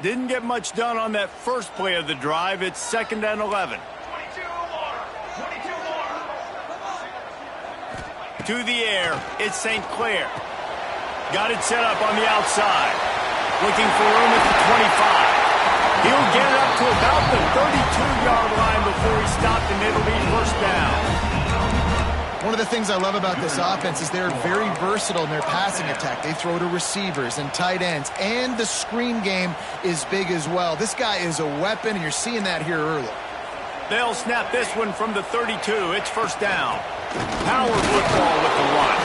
Didn't get much done on that first play of the drive. It's 2nd and 11. 22 more. 22 more. To the air, it's St. Clair. Got it set up on the outside. Looking for room at the 25. He'll get it up to about the 32-yard line before he stopped, and it'll be first down. One of the things I love about this offense is they're very versatile in their passing attack. They throw to receivers and tight ends, and the screen game is big as well. This guy is a weapon, and you're seeing that here early. They'll snap this one from the 32. It's first down. Power football with the run.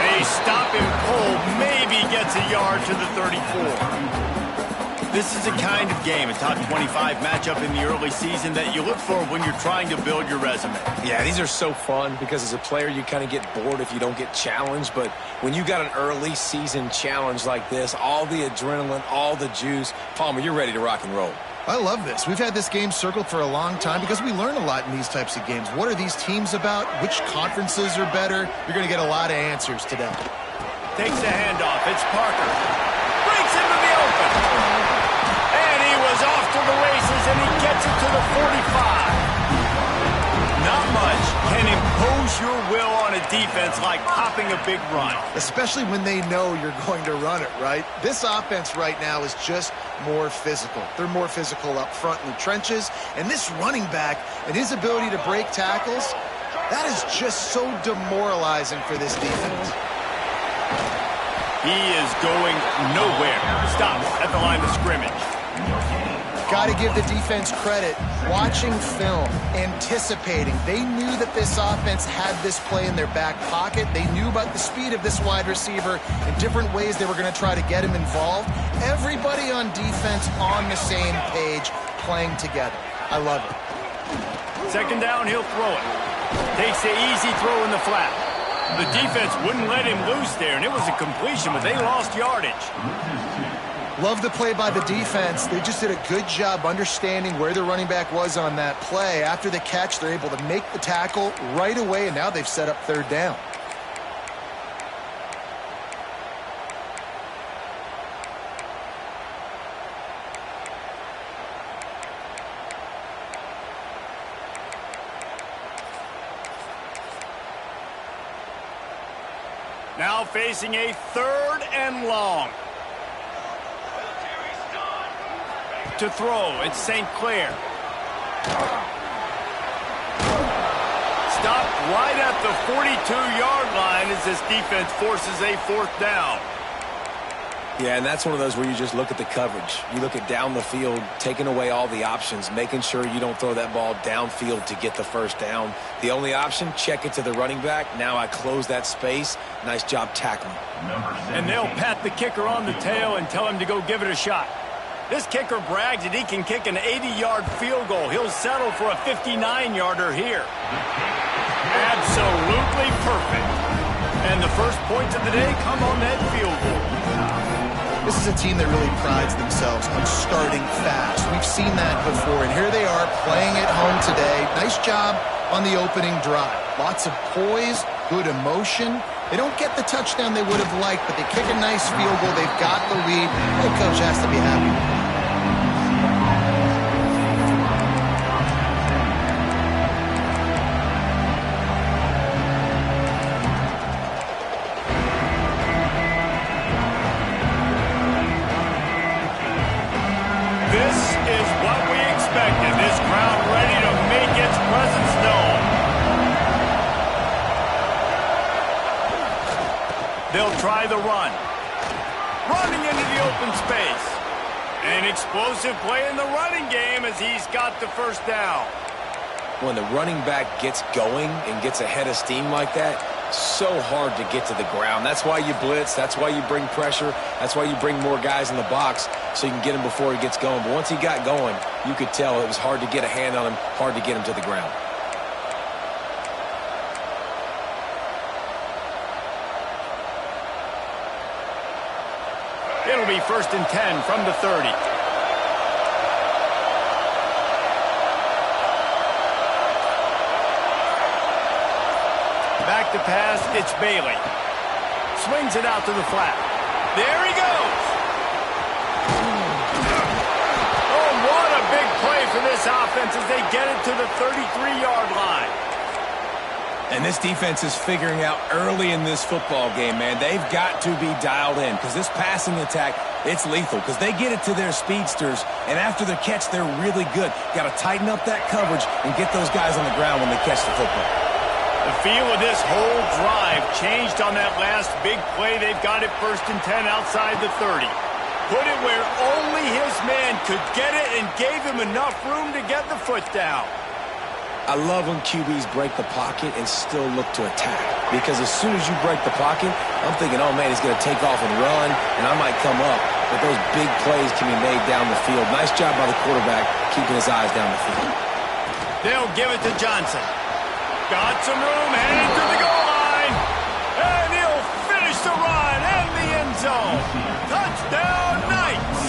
A stop him cold, maybe gets a yard to the 34. This is a kind of game, a top 25 matchup in the early season that you look for when you're trying to build your resume. Yeah, these are so fun because as a player you kind of get bored if you don't get challenged, but when you got an early season challenge like this, all the adrenaline, all the juice, Palmer, you're ready to rock and roll. I love this. We've had this game circled for a long time because we learn a lot in these types of games. What are these teams about? Which conferences are better? You're going to get a lot of answers today. Takes the handoff. It's Parker. Breaks into the open. And he was off to the races, and he gets it to the 45. Not much can impose your will on a defense like popping a big run. Especially when they know you're going to run it, right? This offense right now is just more physical. They're more physical up front in the trenches. And this running back and his ability to break tackles, that is just so demoralizing for this defense. He is going nowhere. Stops at the line of scrimmage. Got to give the defense credit. Watching film, anticipating. They knew that this offense had this play in their back pocket. They knew about the speed of this wide receiver and different ways they were going to try to get him involved. Everybody on defense on the same page, playing together. I love it. 2nd down, he'll throw it. Takes the easy throw in the flat. The defense wouldn't let him loose there, and it was a completion, but they lost yardage. Love the play by the defense. They just did a good job understanding where the running back was on that play. After the catch, they're able to make the tackle right away, and now they've set up 3rd down. Now facing a 3rd and long. To throw, it's St. Clair. Stopped right at the 42-yard line as this defense forces a 4th down. Yeah, and that's one of those where you just look at the coverage. You look at down the field, taking away all the options, making sure you don't throw that ball downfield to get the 1st down. The only option, check it to the running back. Now I close that space. Nice job tackling. And they'll pat the kicker on the tail and tell him to go give it a shot. This kicker brags that he can kick an 80-yard field goal. He'll settle for a 59-yarder here. Absolutely perfect. And the first points of the day come on that field goal. This is a team that really prides themselves on starting fast. We've seen that before, and here they are playing at home today. Nice job on the opening drive. Lots of poise, good emotion. They don't get the touchdown they would have liked, but they kick a nice field goal. They've got the lead. The coach has to be happy. This is what we expected. This crowd ready to make its presence known. They'll try the run. Running into the open space. An explosive play in the running game as he's got the 1st down. When the running back gets going and gets ahead of steam like that, so hard to get to the ground. That's why you blitz. That's why you bring pressure. That's why you bring more guys in the box so you can get him before he gets going. But once he got going, you could tell it was hard to get a hand on him, hard to get him to the ground. It'll be 1st and 10 from the 30. Back to pass, it's Bailey. Swings it out to the flat. There he goes. for this offense as they get it to the 33-yard line. And this defense is figuring out early in this football game, man. They've got to be dialed in because this passing attack, it's lethal because they get it to their speedsters, and after the catch, they're really good. Got to tighten up that coverage and get those guys on the ground when they catch the football. The feel of this whole drive changed on that last big play. They've got it 1st and 10 outside the 30. Put it where only his man could get it and gave him enough room to get the foot down. I love when QBs break the pocket and still look to attack. Because as soon as you break the pocket, I'm thinking, oh, man, he's going to take off and run, and I might come up. But those big plays can be made down the field. Nice job by the quarterback keeping his eyes down the field. They'll give it to Johnson. Got some room, headed to the goal line. And he'll finish the run in the end zone. Touchdown, Knights.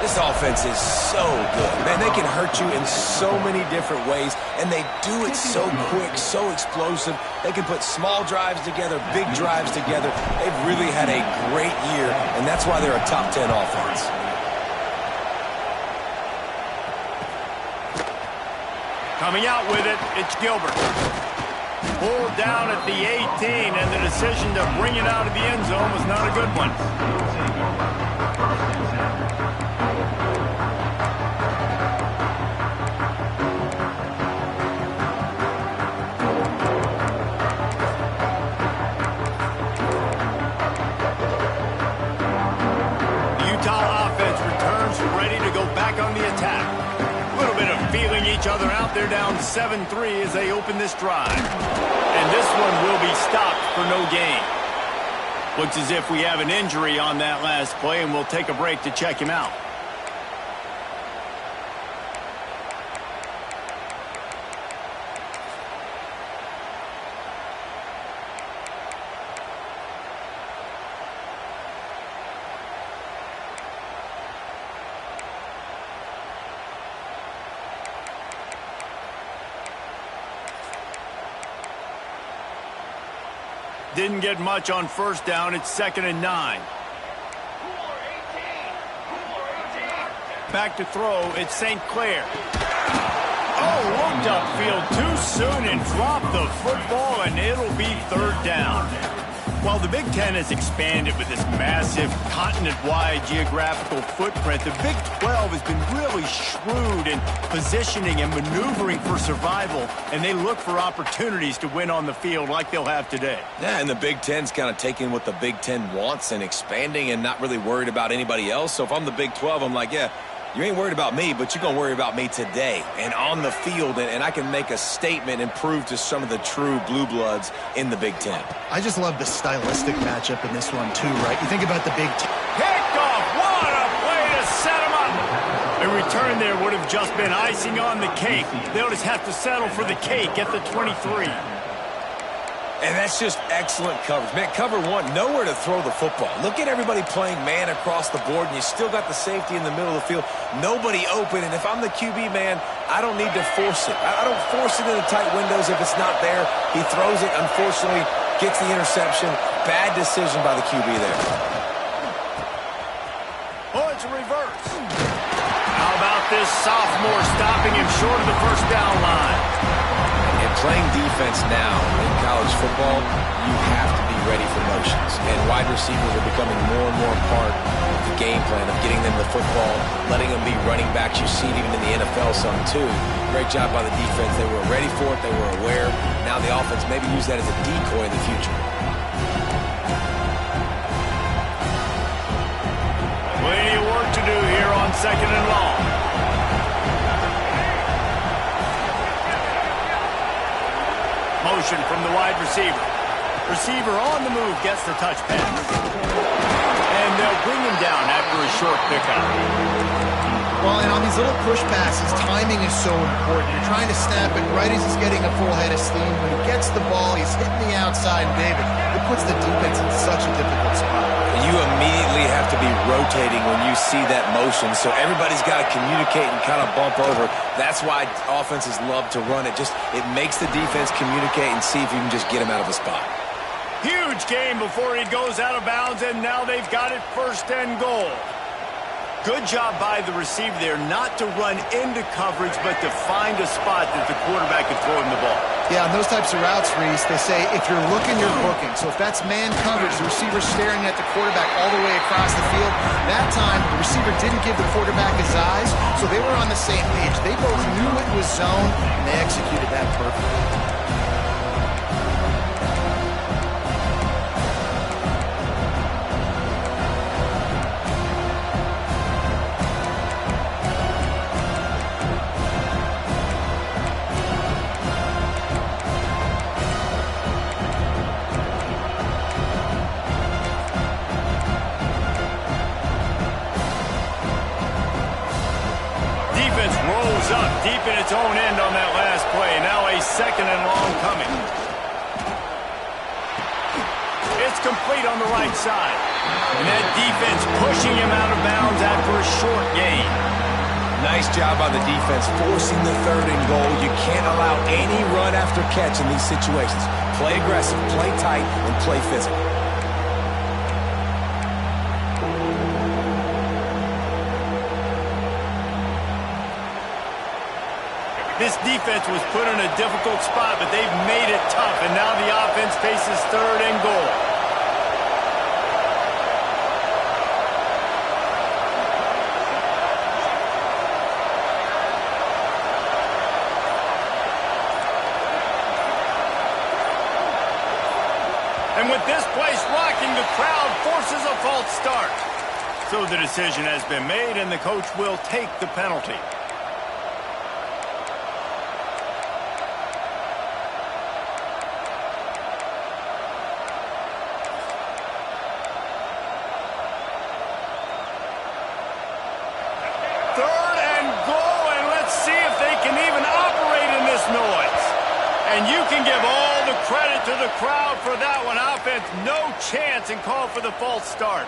This offense is so good. Man, they can hurt you in so many different ways, and they do it so quick, so explosive. They can put small drives together, big drives together. They've really had a great year, and that's why they're a top 10 offense. Coming out with it, it's Gilbert. Pulled down at the 18, and the decision to bring it out of the end zone was not a good one. Each other out there down 7-3 as they open this drive. And this one will be stopped for no gain. Looks as if we have an injury on that last play, and we'll take a break to check him out. Didn't get much on 1st down. It's 2nd and 9. Back to throw. It's St. Clair. Oh, looked upfield too soon and dropped the football, and it'll be 3rd down. While the Big Ten has expanded with this massive continent-wide geographical footprint, the Big 12 has been really shrewd in positioning and maneuvering for survival, and they look for opportunities to win on the field like they'll have today. Yeah, and the Big Ten's kind of taking what the Big Ten wants and expanding and not really worried about anybody else. So if I'm the Big 12, I'm like, yeah, you ain't worried about me, but you're going to worry about me today and on the field, and I can make a statement and prove to some of the true blue bloods in the Big Ten. I just love the stylistic matchup in this one, too, right? You think about the Big Ten. Picked off. What a play to set him up. A return there would have just been icing on the cake. They'll just have to settle for the cake at the 23. And that's just excellent coverage. Man, cover one, nowhere to throw the football. Look at everybody playing man across the board, and you still got the safety in the middle of the field. Nobody open, and if I'm the QB, man, I don't need to force it. I don't force it into tight windows if it's not there. He throws it, unfortunately, gets the interception. Bad decision by the QB there. Oh, it's a reverse. How about this sophomore stopping him short of the 1st down line? And playing defense now in college football, you have to be ready for motions. And wide receivers are becoming more and more part of the game plan of getting them the football, letting them be running backs. You see it even in the NFL some too. Great job by the defense. They were ready for it. They were aware. Now the offense maybe use that as a decoy in the future. Plenty of work to do here on 2nd and long. Motion from the wide receiver. Receiver on the move gets the touch pass. And they'll bring him down after a short pickup. Well, and on these little push passes, timing is so important. You're trying to snap it right as he's getting a full head of steam. When he gets the ball, he's hitting the outside, and David, it puts the defense in such a difficult spot. You immediately have to be rotating when you see that motion, so everybody's got to communicate and kind of bump over. That's why offenses love to run it. It makes the defense communicate and see if you can just get him out of a spot. Huge game before he goes out of bounds, and now they've got it 1st and goal. Good job by the receiver there not to run into coverage, but to find a spot that the quarterback could throw him the ball. Yeah, on those types of routes, Reese, they say if you're looking, you're booking. So if that's man coverage, the receiver's staring at the quarterback all the way across the field. That time, the receiver didn't give the quarterback his eyes, so they were on the same page. They both knew it was zone, and they executed that perfectly. Up deep in its own end on that last play. Now a second and long coming. It's complete on the right side. And that defense pushing him out of bounds after a short gain. Nice job by the defense forcing the 3rd and goal. You can't allow any run after catch in these situations. Play aggressive, play tight, and play physical. This defense was put in a difficult spot, but they've made it tough, and now the offense faces 3rd and goal. And with this place rocking, the crowd forces a false start. So the decision has been made, and the coach will take the penalty. And you can give all the credit to the crowd for that one. Offense, no chance, and call for the false start.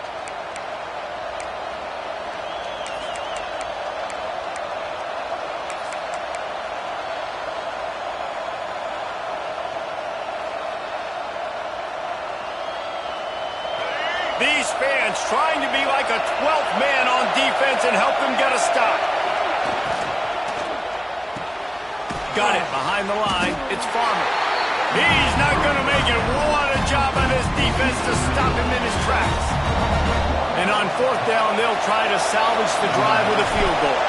These fans trying to be like a 12th man on defense and help them get a stop. Got it behind the line. It's Farmer. He's not going to make it. What a job by this defense to stop him in his tracks. And on 4th down, they'll try to salvage the drive with a field goal.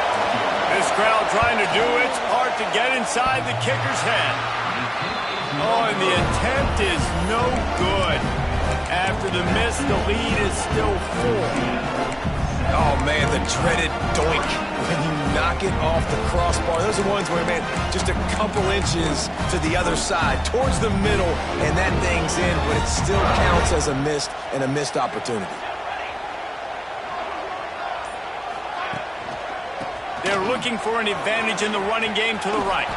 This crowd trying to do its part to get inside the kicker's head. Oh, and the attempt is no good. After the miss, the lead is still 4. Oh, man, the dreaded doink when you knock it off the crossbar. Those are ones where, man, just a couple inches to the other side, towards the middle, and that thing's in, but it still counts as a missed opportunity. They're looking for an advantage in the running game to the right.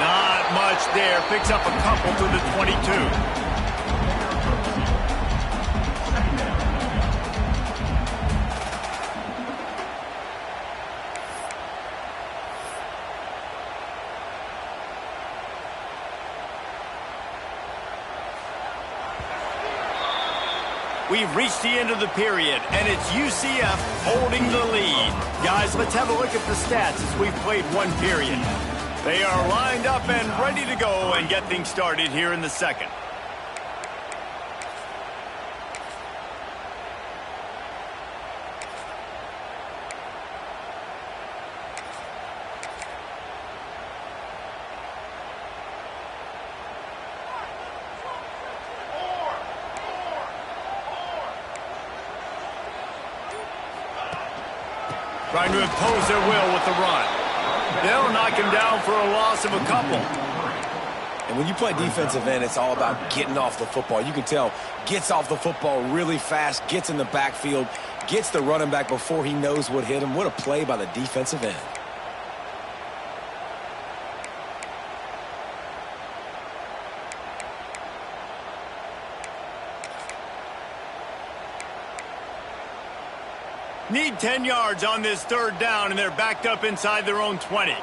Not much there. Picks up a couple to the 22. We've reached the end of the period, and it's UCF holding the lead. Guys, let's have a look at the stats as we've played one period. They are lined up and ready to go and get things started here in the second. Trying to impose their will with the run. They'll knock him down for a loss of a couple. And when you play defensive end, it's all about getting off the football. You can tell, gets off the football really fast, gets in the backfield, gets the running back before he knows what hit him. What a play by the defensive end. Need 10 yards on this 3rd down, and they're backed up inside their own 20.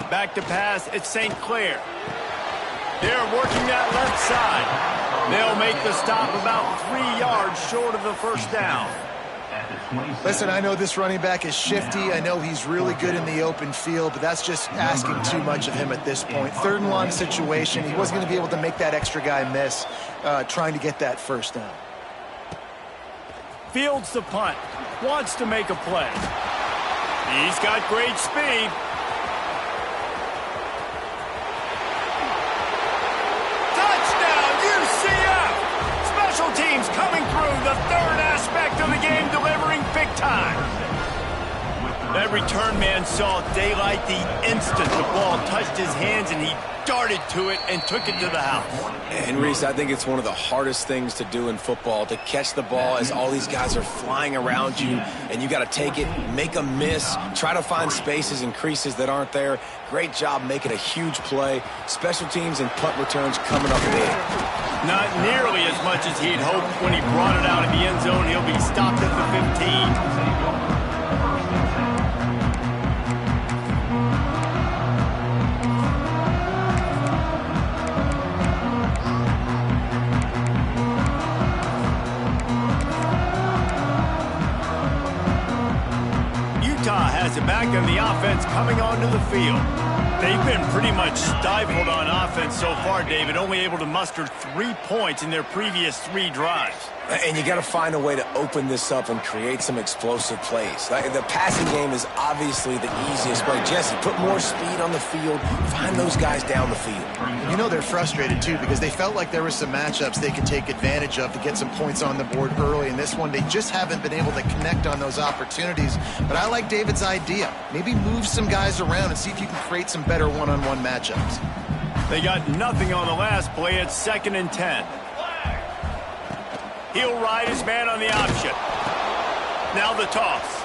Back to pass, it's St. Clair. They're working that left side. They'll make the stop about 3 yards short of the first down. Listen, I know this running back is shifty. I know he's really good in the open field, but that's just asking too much of him at this point. 3rd and long situation. He wasn't going to be able to make that extra guy miss trying to get that first down. Fields the punt. Wants to make a play. He's got great speed. Touchdown, UCF! Special teams coming through, the 3rd aspect of the game, delivering big time. That return man saw daylight the instant the ball touched his hands, and he darted to it and took it to the house. And Reese, I think it's one of the hardest things to do in football, to catch the ball as all these guys are flying around you, and you got to take it, make a miss, try to find spaces and creases that aren't there. Great job making a huge play. Special teams and punt returns coming up big. Not nearly as much as he'd hoped when he brought it out of the end zone. He'll be stopped at the 15. Has it back in the offense coming onto the field. They've been pretty much stifled on offense so far, David, only able to muster 3 points in their previous 3 drives. And you got to find a way to open this up and create some explosive plays. The passing game is obviously the easiest way. Jesse, put more speed on the field. Find those guys down the field. You know they're frustrated, too, because they felt like there were some matchups they could take advantage of to get some points on the board early. In this one, they just haven't been able to connect on those opportunities. But I like David's idea. Maybe move some guys around and see if you can create some better one-on-one matchups. They got nothing on the last play. It's 2nd and 10. He'll ride his man on the option. Now the toss.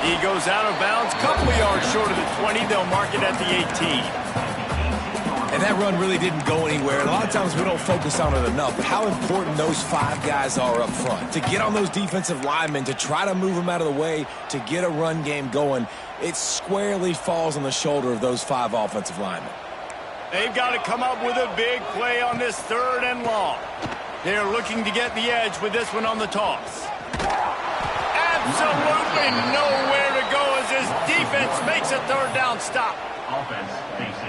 He goes out of bounds, couple of yards short of the 20. They'll mark it at the 18. And that run really didn't go anywhere. And a lot of times we don't focus on it enough, but how important those 5 guys are up front. To get on those defensive linemen, to try to move them out of the way, to get a run game going, it squarely falls on the shoulder of those 5 offensive linemen. They've got to come up with a big play on this 3rd and long. They're looking to get the edge with this one on the toss. Absolutely nowhere to go as his defense makes a 3rd down stop.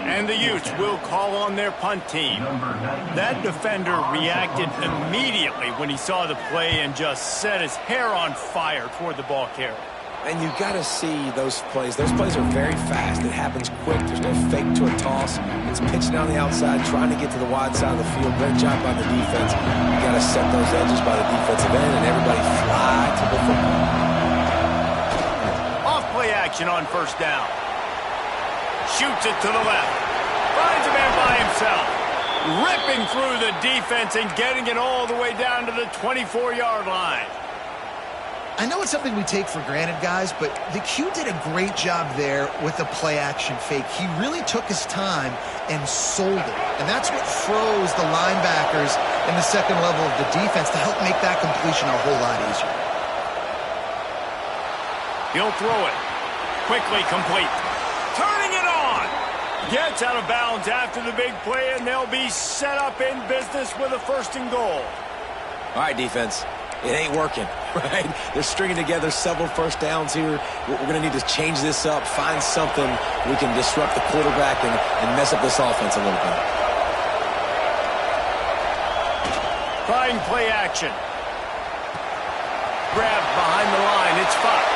And the Utes will call on their punt team. That defender reacted immediately when he saw the play and just set his hair on fire toward the ball carrier. And you got to see those plays. Those plays are very fast. It happens quick. There's no fake to a toss. It's pitching down the outside, trying to get to the wide side of the field. Great job by the defense. You got to set those edges by the defensive end, and everybody fly to the football. Off play action on 1st down. Shoots it to the left. Finds a man by himself. Ripping through the defense and getting it all the way down to the 24-yard line. I know it's something we take for granted, guys, but the Q did a great job there with the play-action fake. He really took his time and sold it. And that's what froze the linebackers in the 2nd level of the defense to help make that completion a whole lot easier. He'll throw it. Quickly complete. Turning it on. Gets out of bounds after the big play, and they'll be set up in business with a 1st and goal. All right, defense. It ain't working, right? They're stringing together several 1st downs here. We're going to need to change this up, find something we can disrupt the quarterback and mess up this offense a little bit. Trying play action. Grabbed behind the line. It's Fox.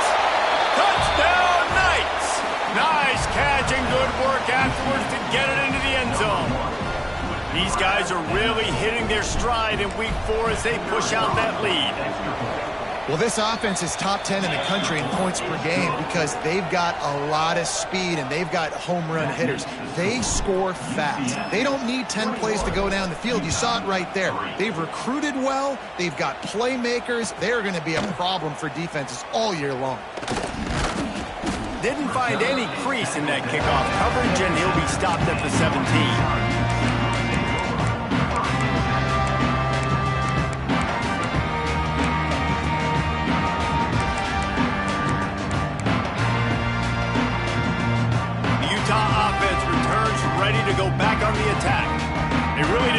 Touchdown, Knights! Nice catch and good work afterwards to get it into the end zone. These guys are really hitting their stride in week 4 as they push out that lead. Well, this offense is top 10 in the country in points per game because they've got a lot of speed and they've got home run hitters. They score fast. They don't need 10 plays to go down the field. You saw it right there. They've recruited well. They've got playmakers. They're going to be a problem for defenses all year long. Didn't find any crease in that kickoff coverage, and he'll be stopped at the 17.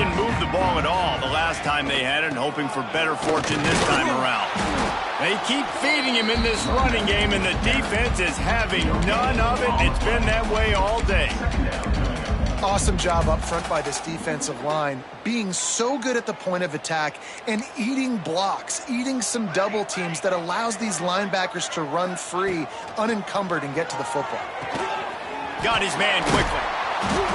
didn't move the ball at all the last time they had it, and hoping for better fortune this time around. They keep feeding him in this running game, and the defense is having none of it. It's been that way all day. Awesome job up front by this defensive line, being so good at the point of attack and eating blocks, eating some double teams that allows these linebackers to run free, unencumbered, and get to the football. Got his man quickly,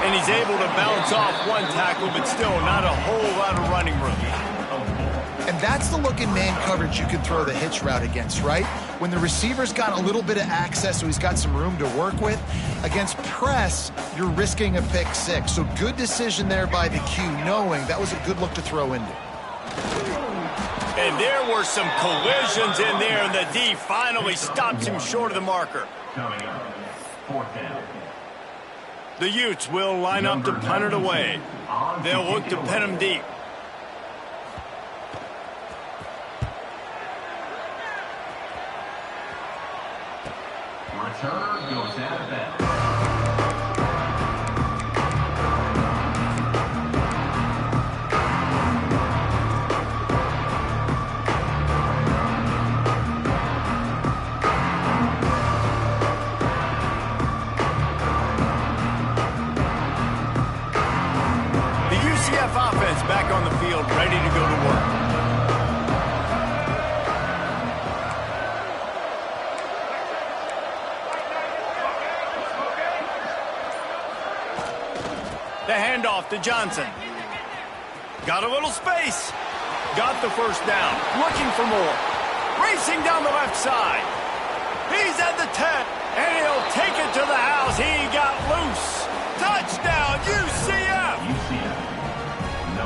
and he's able to bounce off one tackle, but still not a whole lot of running room. And that's the look in man coverage you can throw the hitch route against, right? When the receiver's got a little bit of access, so he's got some room to work with. Against press, you're risking a pick six. So good decision there by the Q, knowing that was a good look to throw into. And there were some collisions in there, and the D finally stops him short of the marker. Coming up, fourth down. The Utes will line up to punt it away. They'll look to pin him deep. Return goes out of bounds. The UCF offense back on the field, ready to go to work. The handoff to Johnson. Got a little space. Got the first down. Looking for more. Racing down the left side. He's at the 10, and he'll take it to the house. He got loose. Touchdown, UCF!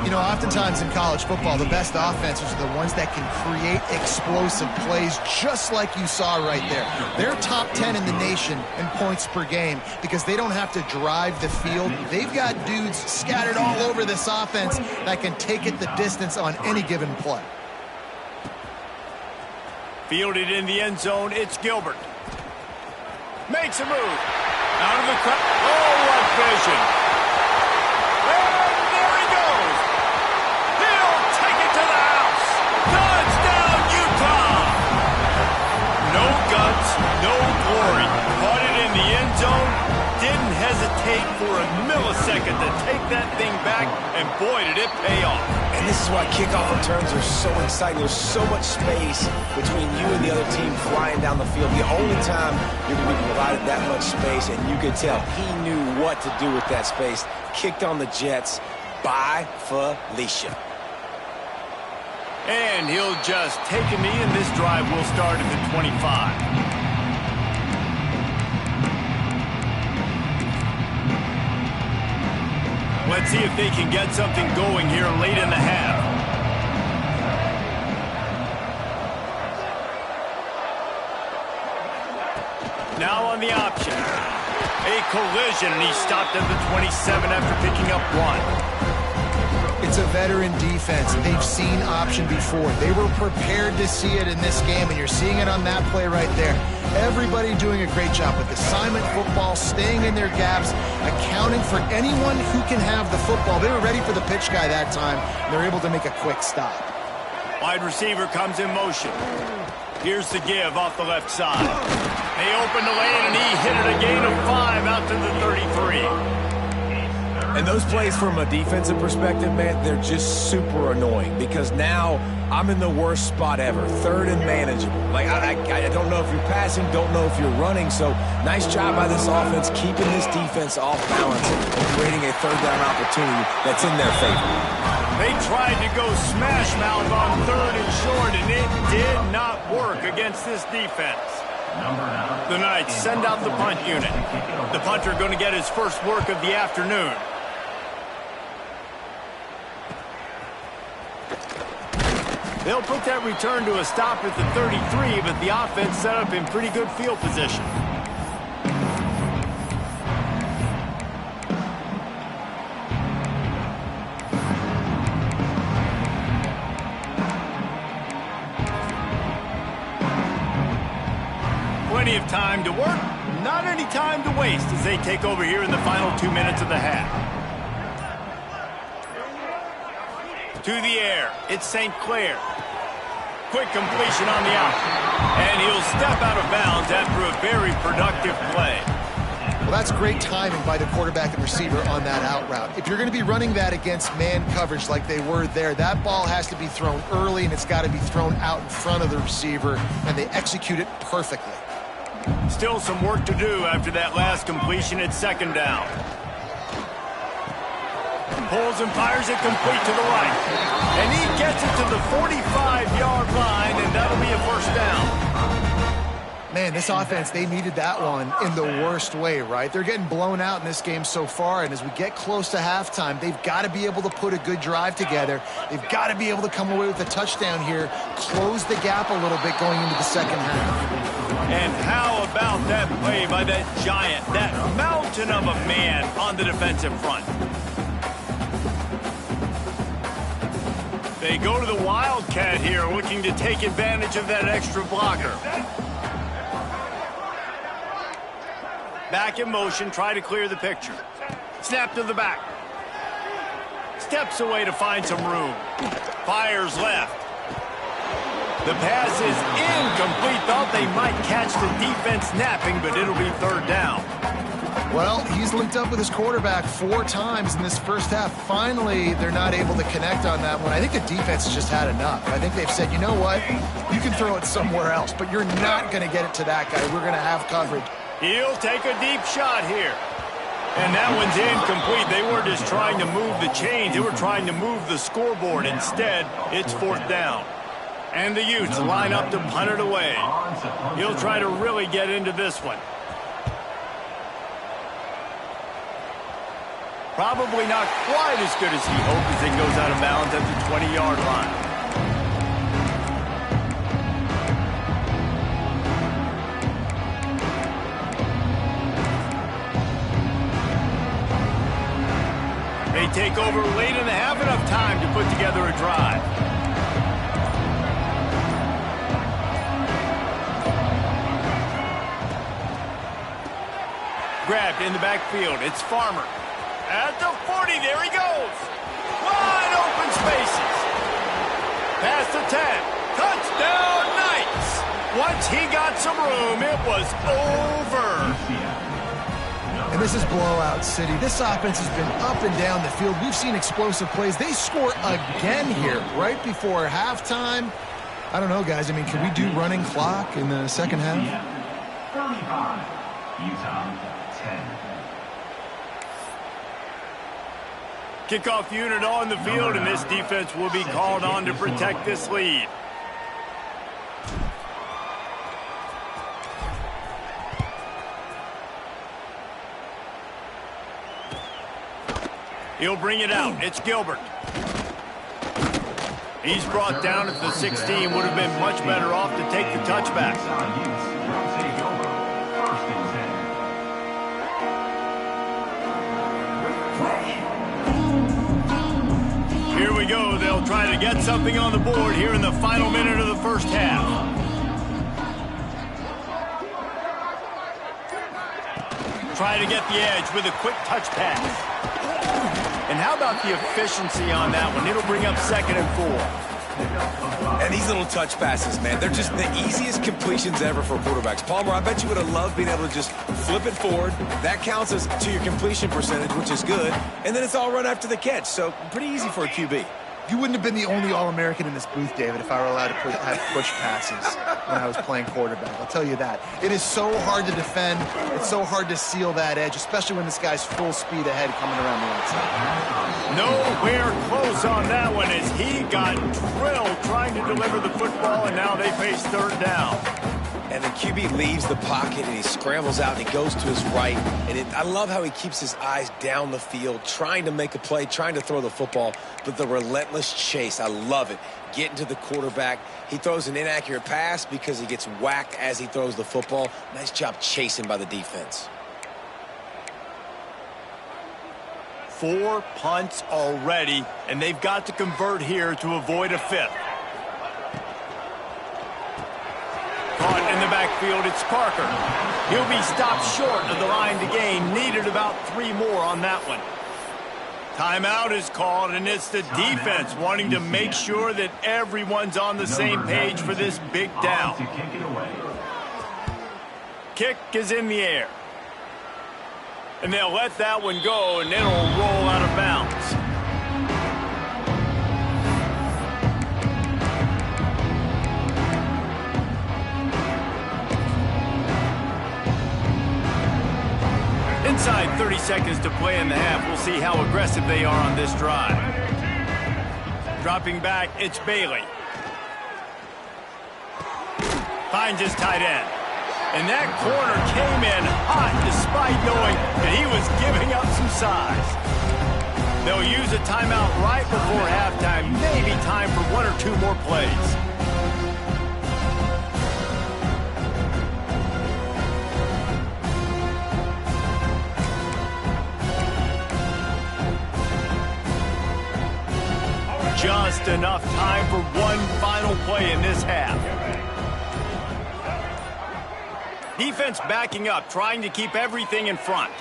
You know, oftentimes in college football, the best offenses are the ones that can create explosive plays, just like you saw right there. They're top 10 in the nation in points per game because they don't have to drive the field. They've got dudes scattered all over this offense that can take it the distance on any given play. Fielded in the end zone, it's Gilbert. Makes a move. Out of the crowd. Oh, what vision. And there he goes. He'll take it to the house. Touchdown, Utah. No guts, no glory. Caught it in the end zone. Didn't hesitate for a millisecond to take that thing back, and boy, did it pay off. And this is why kickoff returns are so exciting. There's so much space between you and the other team flying down the field. The only time you're going to be provided that much space, and you could tell he knew what to do with that space. Kicked on the Jets by Felicia. And he'll just take a knee, and this drive will start at the 25. Let's see if they can get something going here late in the half. Now on the option. A collision, and he stopped at the 27 after picking up one. It's a veteran defense. They've seen option before. They were prepared to see it in this game, and you're seeing it on that play right there. Everybody doing a great job with assignment football, staying in their gaps, accounting for anyone who can have the football. They were ready for the pitch guy that time, and they're able to make a quick stop. Wide receiver comes in motion. Here's the give off the left side. They open the lane, and he hit it a gain of 5 out to the 33. And those plays from a defensive perspective, man, they're just super annoying because now I'm in the worst spot ever, third and manageable. Like, I don't know if you're passing, don't know if you're running, so nice job by this offense keeping this defense off balance and creating a third down opportunity that's in their favor. They tried to go smash mouth on third and short, and it did not work against this defense. The Knights send out the punt unit. The punter going to get his first work of the afternoon. They'll put that return to a stop at the 33, but the offense set up in pretty good field position. Plenty of time to work, not any time to waste as they take over here in the final 2 minutes of the half. To the air. It's St. Clair. Quick completion on the out. And he'll step out of bounds after a very productive play. Well, that's great timing by the quarterback and receiver on that out route. If you're going to be running that against man coverage like they were there, that ball has to be thrown early, and it's got to be thrown out in front of the receiver, and they execute it perfectly. Still some work to do after that last completion at second down. Pulls and fires it complete to the right. And he gets it to the 45-yard line, and that'll be a first down. Man, this offense, they needed that one in the worst way, right? They're getting blown out in this game so far, and as we get close to halftime, they've got to be able to put a good drive together. They've got to be able to come away with a touchdown here, close the gap a little bit going into the second half. And how about that play by that giant, that mountain of a man on the defensive front? They go to the Wildcat here, looking to take advantage of that extra blocker. Back in motion, try to clear the picture. Snap to the back. Steps away to find some room. Fires left. The pass is incomplete. Thought they might catch the defense napping, but it'll be third down. Well, he's linked up with his quarterback 4 times in this first half. Finally, they're not able to connect on that one. I think the defense has just had enough. I think they've said, you know what? You can throw it somewhere else, but you're not going to get it to that guy. We're going to have coverage. He'll take a deep shot here. And that one's incomplete. They weren't just trying to move the chains. They were trying to move the scoreboard. Instead, it's fourth down. And the Utes line up to punt it away. He'll try to really get into this one. Probably not quite as good as he hoped as it goes out of bounds at the 20-yard line. They take over late in the half, enough time to put together a drive. Grabbed in the backfield. It's Farmer. At the 40, there he goes. Wide open spaces. Past the 10. Touchdown, Knights. Once he got some room, it was over. And this is blowout city. This offense has been up and down the field. We've seen explosive plays. They score again here right before halftime. I don't know, guys. I mean, can we do running clock in the second half? 35, Utah 10. Kickoff unit on the field, and this defense will be called on to protect this lead. He'll bring it out. It's Gilbert. He's brought down at the 16. Would have been much better off to take the touchback. Here we go. They'll try to get something on the board here in the final minute of the first half. Try to get the edge with a quick touch pass. And how about the efficiency on that one? It'll bring up 2nd and 4. And these little touch passes, man, they're just the easiest completions ever for quarterbacks. Palmer, I bet you would have loved being able to just flip it forward. That counts as to your completion percentage, which is good. And then it's all run after the catch. So pretty easy for a QB. You wouldn't have been the only All-American in this booth, David, if I were allowed to have push passes when I was playing quarterback. I'll tell you that. It is so hard to defend. It's so hard to seal that edge, especially when this guy's full speed ahead coming around the outside. Nowhere close on that one as he got drilled trying to deliver the football, and now they face third down. And the QB leaves the pocket, and he scrambles out, and he goes to his right. And I love how he keeps his eyes down the field, trying to make a play, trying to throw the football, but the relentless chase, I love it. Getting to the quarterback. He throws an inaccurate pass because he gets whacked as he throws the football. Nice job chasing by the defense. 4 punts already, and they've got to convert here to avoid a 5th. Caught in the backfield, it's Parker. He'll be stopped short of the line to gain. Needed about 3 more on that one. Timeout is called, and it's the defense wanting to make sure that everyone's on the same page for this big down. Kick is in the air. And they'll let that one go, and it'll roll out of bounds. Inside 30 seconds to play in the half. We'll see how aggressive they are on this drive. Dropping back, it's Bailey. Finds his tight end. And that corner came in hot despite knowing that he was giving up some size. They'll use a timeout right before halftime. Maybe time for one or two more plays. Just enough time for one final play in this half. Defense backing up, trying to keep everything in front.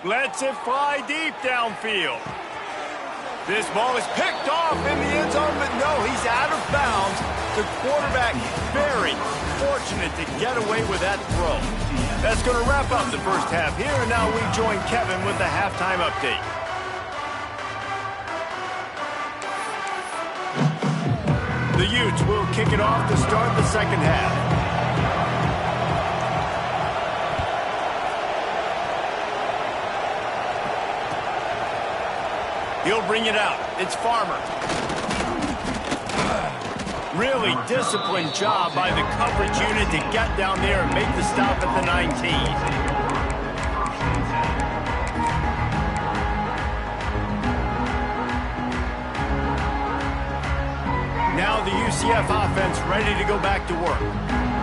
Lets it fly deep downfield. This ball is picked off in the end zone, but no, he's out of bounds. The quarterback very fortunate to get away with that throw. That's going to wrap up the first half here, and now we join Kevin with the halftime update. The Utes will kick it off to start the second half. He'll bring it out. It's Farmer. Really disciplined job by the coverage unit to get down there and make the stop at the 19. Now the UCF offense ready to go back to work.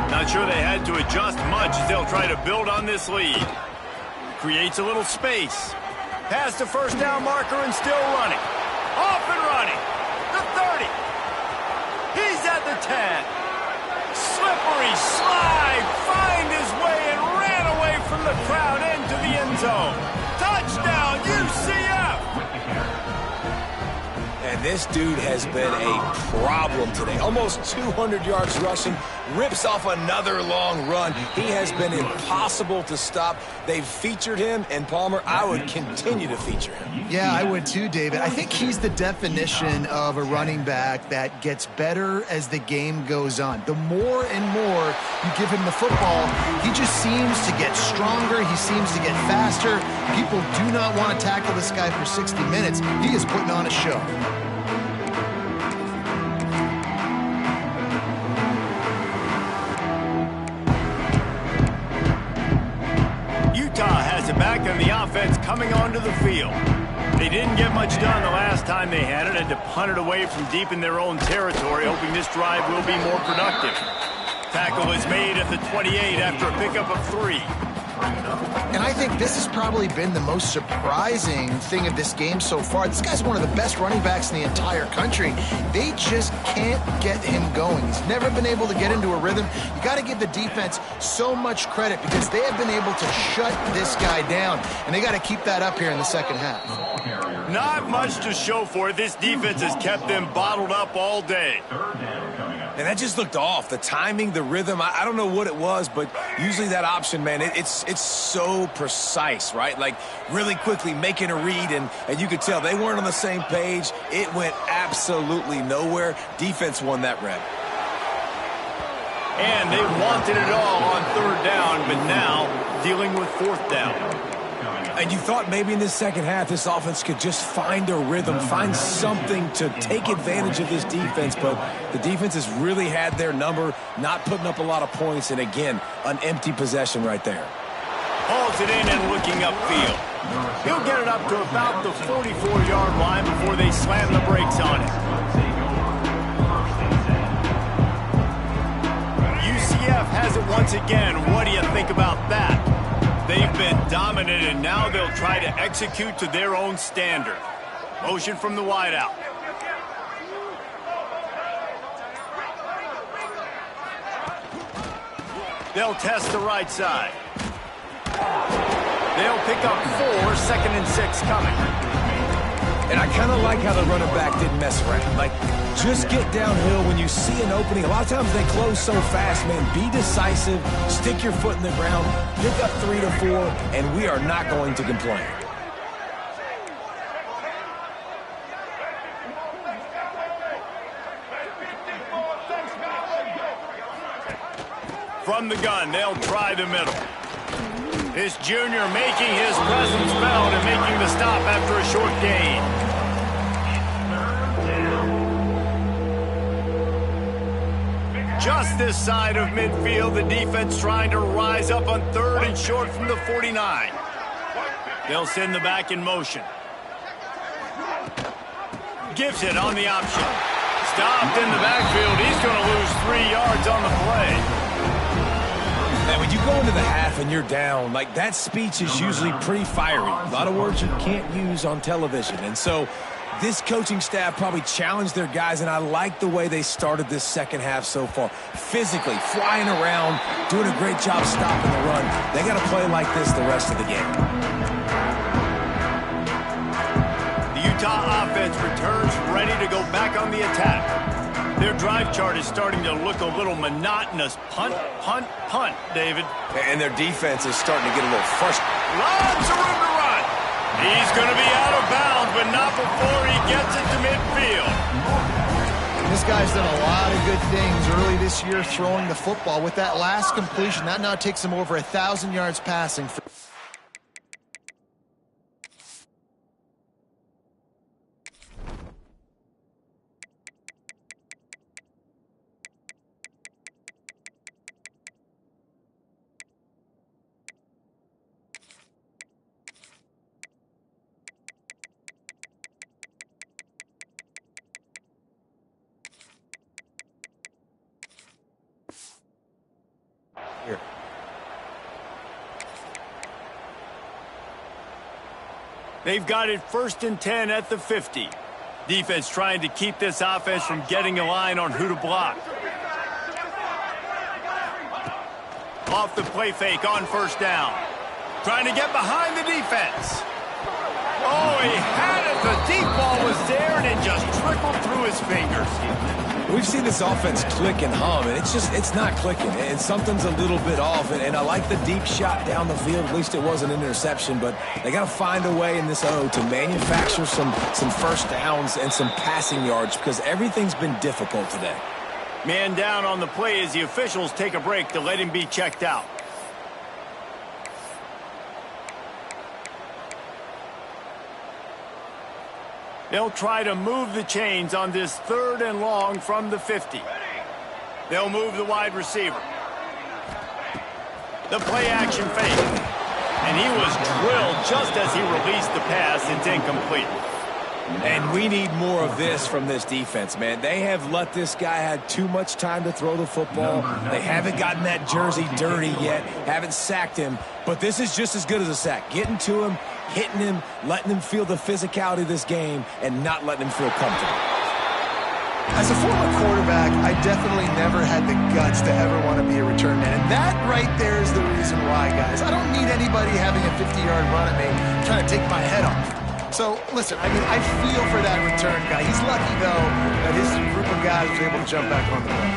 Not sure they had to adjust much as they'll try to build on this lead. Creates a little space. Past the first down marker and still running. Off and running. The 30. He's at the 10. Slippery slide. Find his way and ran away from the crowd into the end zone. Touchdown, UCF. And this dude has been a problem today. Almost 200 yards rushing. Rips off another long run. He has been impossible to stop. They've featured him, and Palmer, I would continue to feature him. Yeah, I would too, David. I think he's the definition of a running back that gets better as the game goes on. The more and more you give him the football, he just seems to get stronger. He seems to get faster. People do not want to tackle this guy for 60 minutes. He is putting on a show. Back on the offense coming onto the field. They didn't get much done the last time they had it, and to punt it away from deep in their own territory, hoping this drive will be more productive. Tackle is made at the 28 after a pickup of 3. And I think this has probably been the most surprising thing of this game so far. This guy's one of the best running backs in the entire country. They just can't get him going. He's never been able to get into a rhythm. You got to give the defense so much credit because they have been able to shut this guy down, and they got to keep that up here in the second half. Not much to show for it. This defense has kept them bottled up all day. And that just looked off. The timing, the rhythm, I don't know what it was, but usually that option, man, it's so precise, right? Like really quickly making a read, and you could tell they weren't on the same page. It went absolutely nowhere. Defense won that rep. And they wanted it all on third down, but now dealing with fourth down. And you thought maybe in this second half this offense could just find a rhythm, find something to take advantage of this defense, but the defense has really had their number, not putting up a lot of points, and again, an empty possession right there. Hauls it in and looking upfield. He'll get it up to about the 44-yard line before they slam the brakes on it. UCF has it once again. What do you think about that? They've been dominant, and now they'll try to execute to their own standard. Motion from the wideout. They'll test the right side. They'll pick up 4, 2nd and 6 coming. And I kind of like how the running back didn't mess around. Like, just get downhill when you see an opening. A lot of times they close so fast, man. Be decisive, stick your foot in the ground, pick up 3 to 4, and we are not going to complain. From the gun, they'll try the middle. This junior making his presence felt and making the stop after a short gain. Just this side of midfield, the defense trying to rise up on 3rd and short from the 49. They'll send the back in motion. Gives it on the option. Stopped in the backfield. He's going to lose 3 yards on the play. And when you go into the half and you're down, like, that speech is usually pretty fiery. A lot of words you can't use on television. And so this coaching staff probably challenged their guys, and I like the way they started this second half so far. Physically, flying around, doing a great job stopping the run. They got to play like this the rest of the game. The Utah offense returns ready to go back on the attack. Their drive chart is starting to look a little monotonous. Punt, punt, punt, David. And their defense is starting to get a little frustrated. Lots of room to run. He's going to be out of bounds, but not before he gets it to midfield. This guy's done a lot of good things early this year throwing the football. With that last completion, that now takes him over 1,000 yards passing. Here. They've got it 1st and 10 at the 50. Defense trying to keep this offense from getting a line on who to block. Off the play fake on 1st down. Trying to get behind the defense. Oh, he had it. The deep ball was there, and it just trickled through his fingers. We've seen this offense click and hum, and it's not clicking, and something's a little bit off. And I like the deep shot down the field. At least it wasn't an interception, but they got to find a way in this O to manufacture some 1st downs and some passing yards, because everything's been difficult today. Man down on the play as the officials take a break to let him be checked out. They'll try to move the chains on this 3rd and long from the 50. They'll move the wide receiver. The play action fake. And he was drilled just as he released the pass. It's incomplete. And we need more of this from this defense, man. They have let this guy have too much time to throw the football. They haven't gotten that jersey dirty yet, haven't sacked him. But this is just as good as a sack. Getting to him, hitting him, letting him feel the physicality of this game, and not letting him feel comfortable. As a former quarterback, I definitely never had the guts to ever want to be a return man. And that right there is the reason why, guys. I don't need anybody having a 50-yard run at me trying to take my head off. So, listen, I mean, I feel for that return guy. He's lucky, though, that his group of guys was able to jump back on the ball.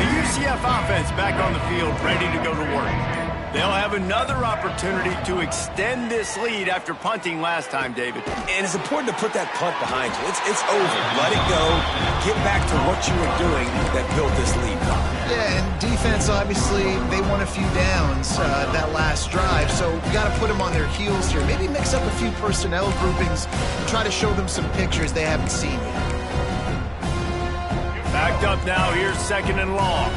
The UCF offense back on the field, ready to go to work. They'll have another opportunity to extend this lead after punting last time, David. And it's important to put that punt behind you. It's over. Let it go. Get back to what you were doing that built this lead. Yeah, and defense, obviously, they won a few downs that last drive, so we got to put them on their heels here. Maybe mix up a few personnel groupings and try to show them some pictures they haven't seen yet. Backed up now. Here's 2nd and long.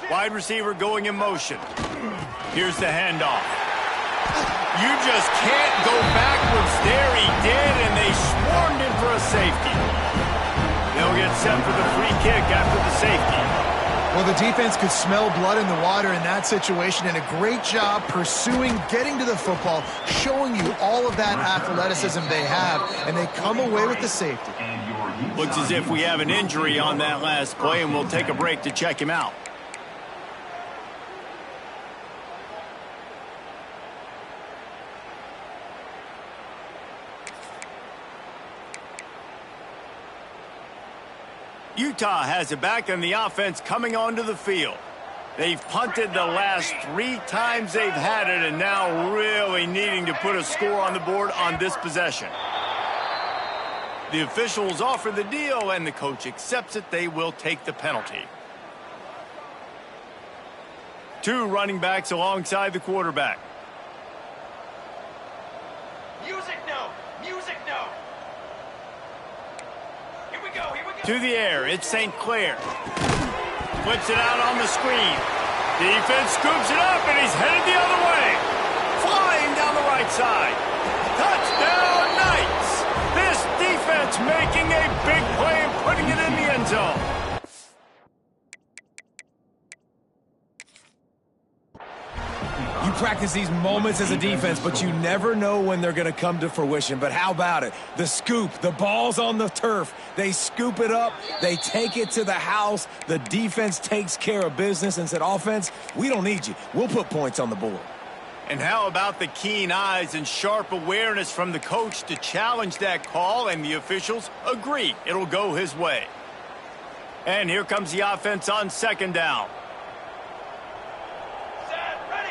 Wide receiver going in motion. Here's the handoff. You just can't go backwards there. He did, and they swarmed him for a safety. They'll get set for the free kick after the safety. Well, the defense could smell blood in the water in that situation, and a great job pursuing, getting to the football, showing you all of that athleticism they have, and they come away with the safety. Looks as if we have an injury on that last play, and we'll take a break to check him out. Utah has it back, and the offense coming onto the field. They've punted the last 3 times they've had it, and now really needing to put a score on the board on this possession. The officials offer the deal, and the coach accepts it. They will take the penalty. 2 running backs alongside the quarterback. Music no! Music no! Here we go, here we go! To the air, it's St. Clair. Flips it out on the screen. Defense scoops it up, and he's headed the other way. Flying down the right side. Touchdown, Knights! This defense making a big play and putting it in the end zone. You practice these moments as a defense, but you never know when they're going to come to fruition. But how about it? The scoop, the ball's on the turf. They scoop it up. They take it to the house. The defense takes care of business and said, offense, we don't need you. We'll put points on the board. And how about the keen eyes and sharp awareness from the coach to challenge that call, and the officials agree it'll go his way. And here comes the offense on 2nd down.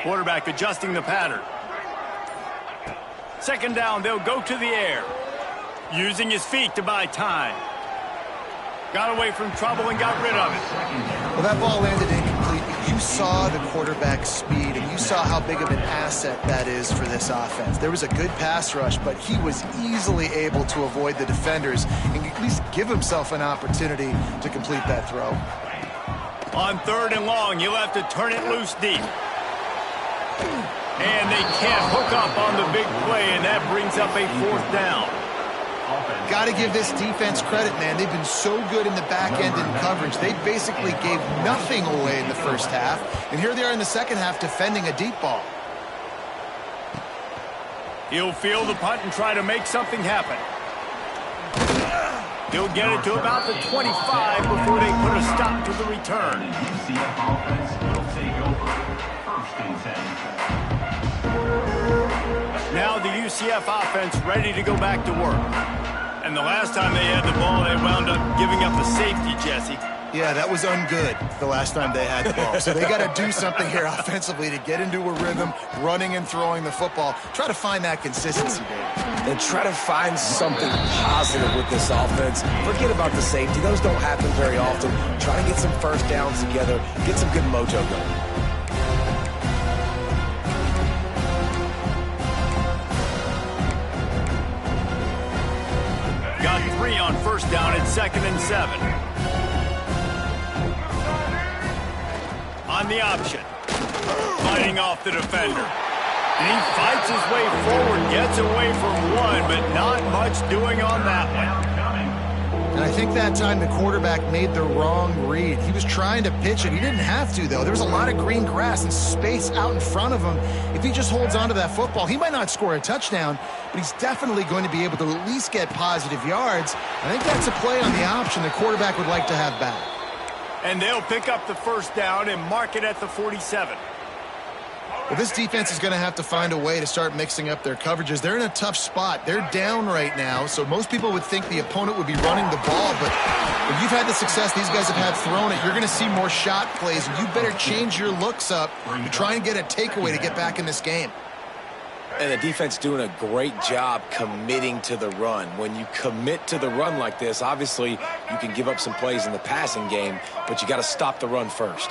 Quarterback adjusting the pattern. 2nd down, they'll go to the air. Using his feet to buy time. Got away from trouble and got rid of it. Well, that ball landed incomplete. You saw the quarterback's speed, and you saw how big of an asset that is for this offense. There was a good pass rush, but he was easily able to avoid the defenders and at least give himself an opportunity to complete that throw. On 3rd and long, you'll have to turn it loose deep. And they can't hook up on the big play, and that brings up a 4th down. Got to give this defense credit, man. They've been so good in the back end in coverage. They basically gave nothing away in the first half, and here they are in the second half defending a deep ball. He'll field the punt and try to make something happen. He'll get it to about the 25 before they put a stop to the return. UCF offense will take over. 1st and 10. Now the UCF offense ready to go back to work. And the last time they had the ball, they wound up giving up a safety, Jesse. Yeah, that was ungood the last time they had the ball. So they got to do something here offensively to get into a rhythm, running and throwing the football. Try to find that consistency, Dave. And try to find something positive with this offense. Forget about the safety. Those don't happen very often. Try to get some 1st downs together. Get some good mojo going. Got 3 on 1st down at 2nd and 7. On the option. Fighting off the defender. And he fights his way forward, gets away from one, but not much doing on that one. And I think that time the quarterback made the wrong read. He was trying to pitch it. He didn't have to, though. There was a lot of green grass and space out in front of him. If he just holds on to that football, he might not score a touchdown, but he's definitely going to be able to at least get positive yards. I think that's a play on the option the quarterback would like to have back. And they'll pick up the 1st down and mark it at the 47. Well, this defense is going to have to find a way to start mixing up their coverages. They're in a tough spot. They're down right now, so most people would think the opponent would be running the ball, but if you've had the success these guys have had throwing it, you're going to see more shot plays, and you better change your looks up to try and get a takeaway to get back in this game. And the defense doing a great job committing to the run. When you commit to the run like this, obviously you can give up some plays in the passing game, but you got to stop the run first.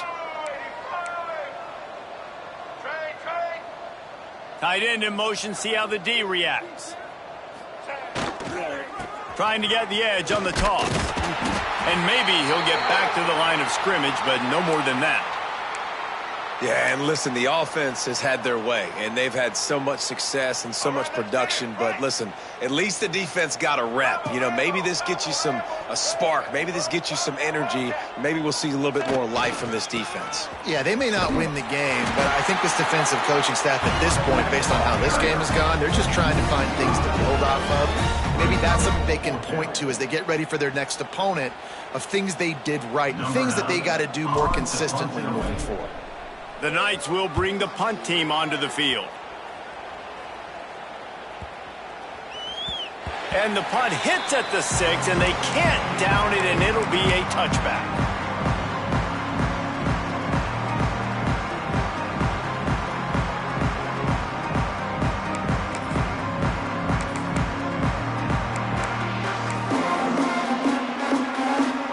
Tight end in motion, see how the D reacts. Trying to get the edge on the toss. And maybe he'll get back to the line of scrimmage, but no more than that. Yeah, and listen, the offense has had their way, and they've had so much success and so much production. But listen, at least the defense got a rep. You know, maybe this gets you a spark. Maybe this gets you some energy. Maybe we'll see a little bit more life from this defense. Yeah, they may not win the game, but I think this defensive coaching staff at this point, based on how this game has gone, they're just trying to find things to build off of. Maybe that's something they can point to as they get ready for their next opponent, of things they did right and things that they got to do more consistently moving forward. The Knights will bring the punt team onto the field. And the punt hits at the 6, and they can't down it, and it'll be a touchback.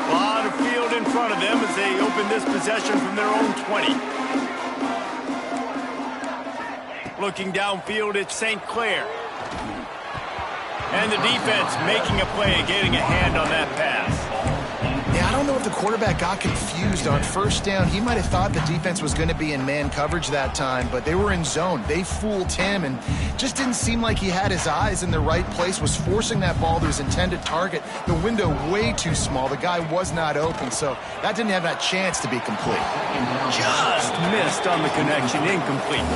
A lot of field in front of them as they open this possession from their own 20. Looking downfield, it's St. Clair. And the defense making a play and getting a hand on that pass. Yeah, I don't know if the quarterback got confused on first down. He might have thought the defense was going to be in man coverage that time, but they were in zone. They fooled him and just didn't seem like he had his eyes in the right place, was forcing that ball to his intended target. The window way too small. The guy was not open, so that didn't have that chance to be complete. Just missed on the connection, incomplete.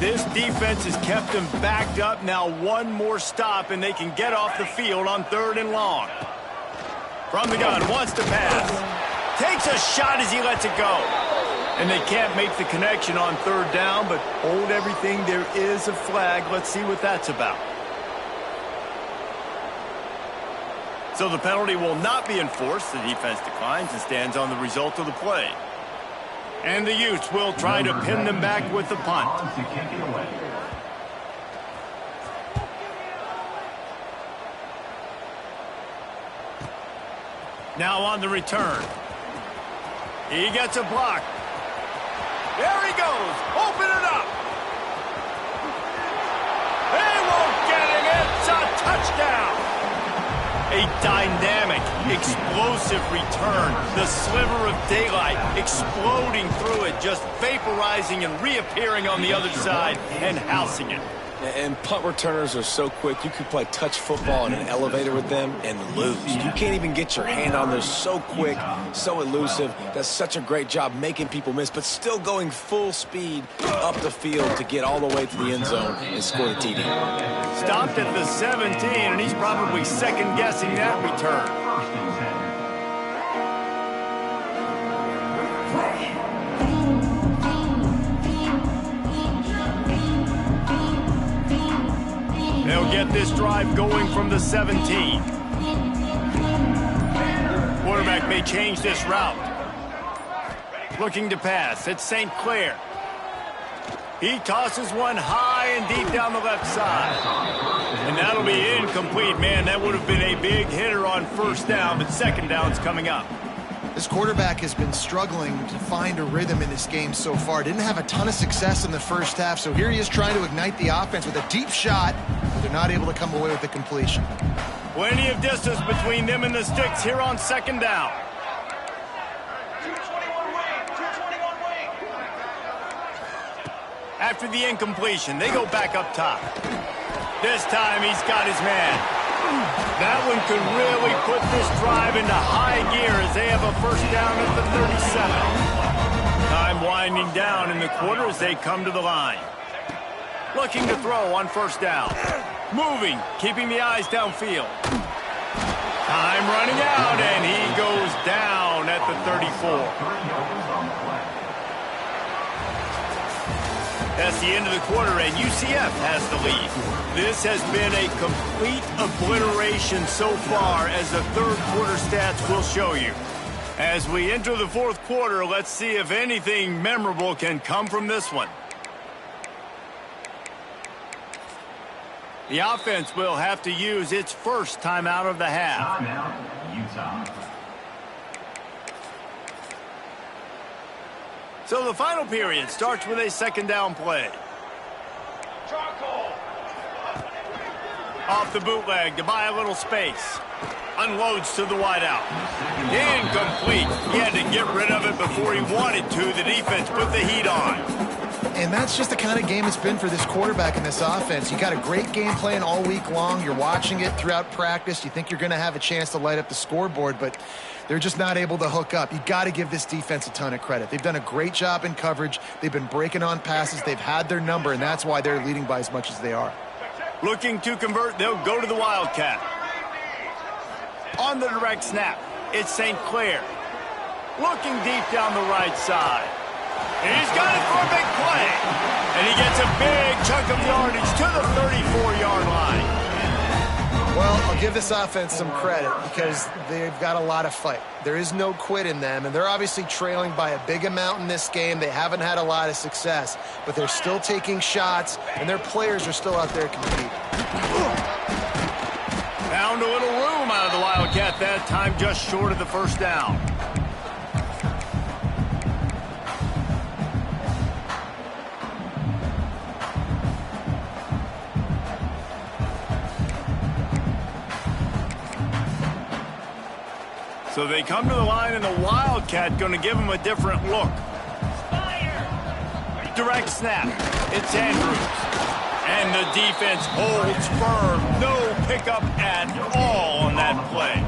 This defense has kept them backed up. Now one more stop, and they can get off the field on 3rd and long. From the gun, wants to pass. Takes a shot as he lets it go. And they can't make the connection on 3rd down, but hold everything. There is a flag. Let's see what that's about. So the penalty will not be enforced. The defense declines and stands on the result of the play. And the Utes will try to pin them back with the punt. Now on the return. He gets a block. There he goes. Open it up. They won't get him. It's a touchdown. A dynamic, explosive return. The sliver of daylight exploding through it, just vaporizing and reappearing on the other side and housing it. And punt returners are so quick. You could play touch football in an elevator with them and lose. You can't even get your hand on them. So quick, so elusive. Does such a great job making people miss, but still going full speed up the field to get all the way to the end zone and score the TD. Stopped at the 17, and he's probably second-guessing that return. They'll get this drive going from the 17. Quarterback may change this route. Looking to pass. It's St. Clair. He tosses one high and deep down the left side. And that'll be incomplete. Man, that would have been a big hitter on 1st down, but 2nd down's coming up. This quarterback has been struggling to find a rhythm in this game so far. Didn't have a ton of success in the first half, so here he is trying to ignite the offense with a deep shot, but they're not able to come away with the completion. Plenty of distance between them and the sticks here on 2nd down. 221 wing, 221 wing. After the incompletion, they go back up top. This time he's got his man. That one could really put this drive into high gear as they have a 1st down at the 37. Time winding down in the quarter as they come to the line. Looking to throw on 1st down. Moving, keeping the eyes downfield. Time running out, and he goes down at the 34. That's the end of the quarter, and UCF has the lead. This has been a complete obliteration so far, as the 3rd quarter stats will show you. As we enter the 4th quarter, let's see if anything memorable can come from this one. The offense will have to use its first timeout of the half. Timeout, Utah. So the final period starts with a second down play. Charcoal. Off the bootleg to buy a little space. Unloads to the wideout. Incomplete. He had to get rid of it before he wanted to. The defense put the heat on. And that's just the kind of game it's been for this quarterback in this offense. You got a great game plan all week long. You're watching it throughout practice. You think you're going to have a chance to light up the scoreboard, but they're just not able to hook up. You got to give this defense a ton of credit. They've done a great job in coverage. They've been breaking on passes. They've had their number, and that's why they're leading by as much as they are. Looking to convert, they'll go to the Wildcat. On the direct snap, it's St. Clair. Looking deep down the right side. He's got it for a big play. And he gets a big chunk of yardage to the 34-yard line. Well, I'll give this offense some credit because they've got a lot of fight. There is no quit in them, and they're obviously trailing by a big amount in this game. They haven't had a lot of success, but they're still taking shots, and their players are still out there competing. Found a little room out of the Wildcat that time, just short of the first down. So they come to the line, and the Wildcat going to give them a different look. Direct snap. It's Andrews. And the defense holds firm. No pickup at all on that play.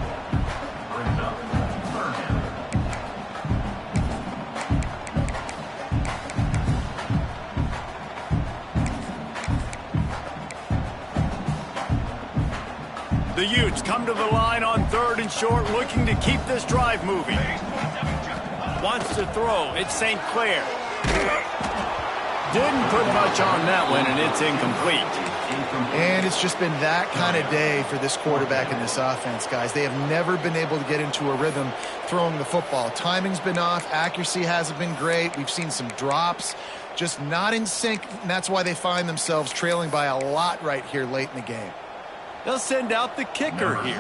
The Utes come to the line on 3rd and short, looking to keep this drive moving. Wants to throw. It's St. Clair. Didn't put much on that one, and it's incomplete. And it's just been that kind of day for this quarterback in this offense, guys. They have never been able to get into a rhythm throwing the football. Timing's been off. Accuracy hasn't been great. We've seen some drops. Just not in sync, and that's why they find themselves trailing by a lot right here late in the game. They'll send out the kicker here.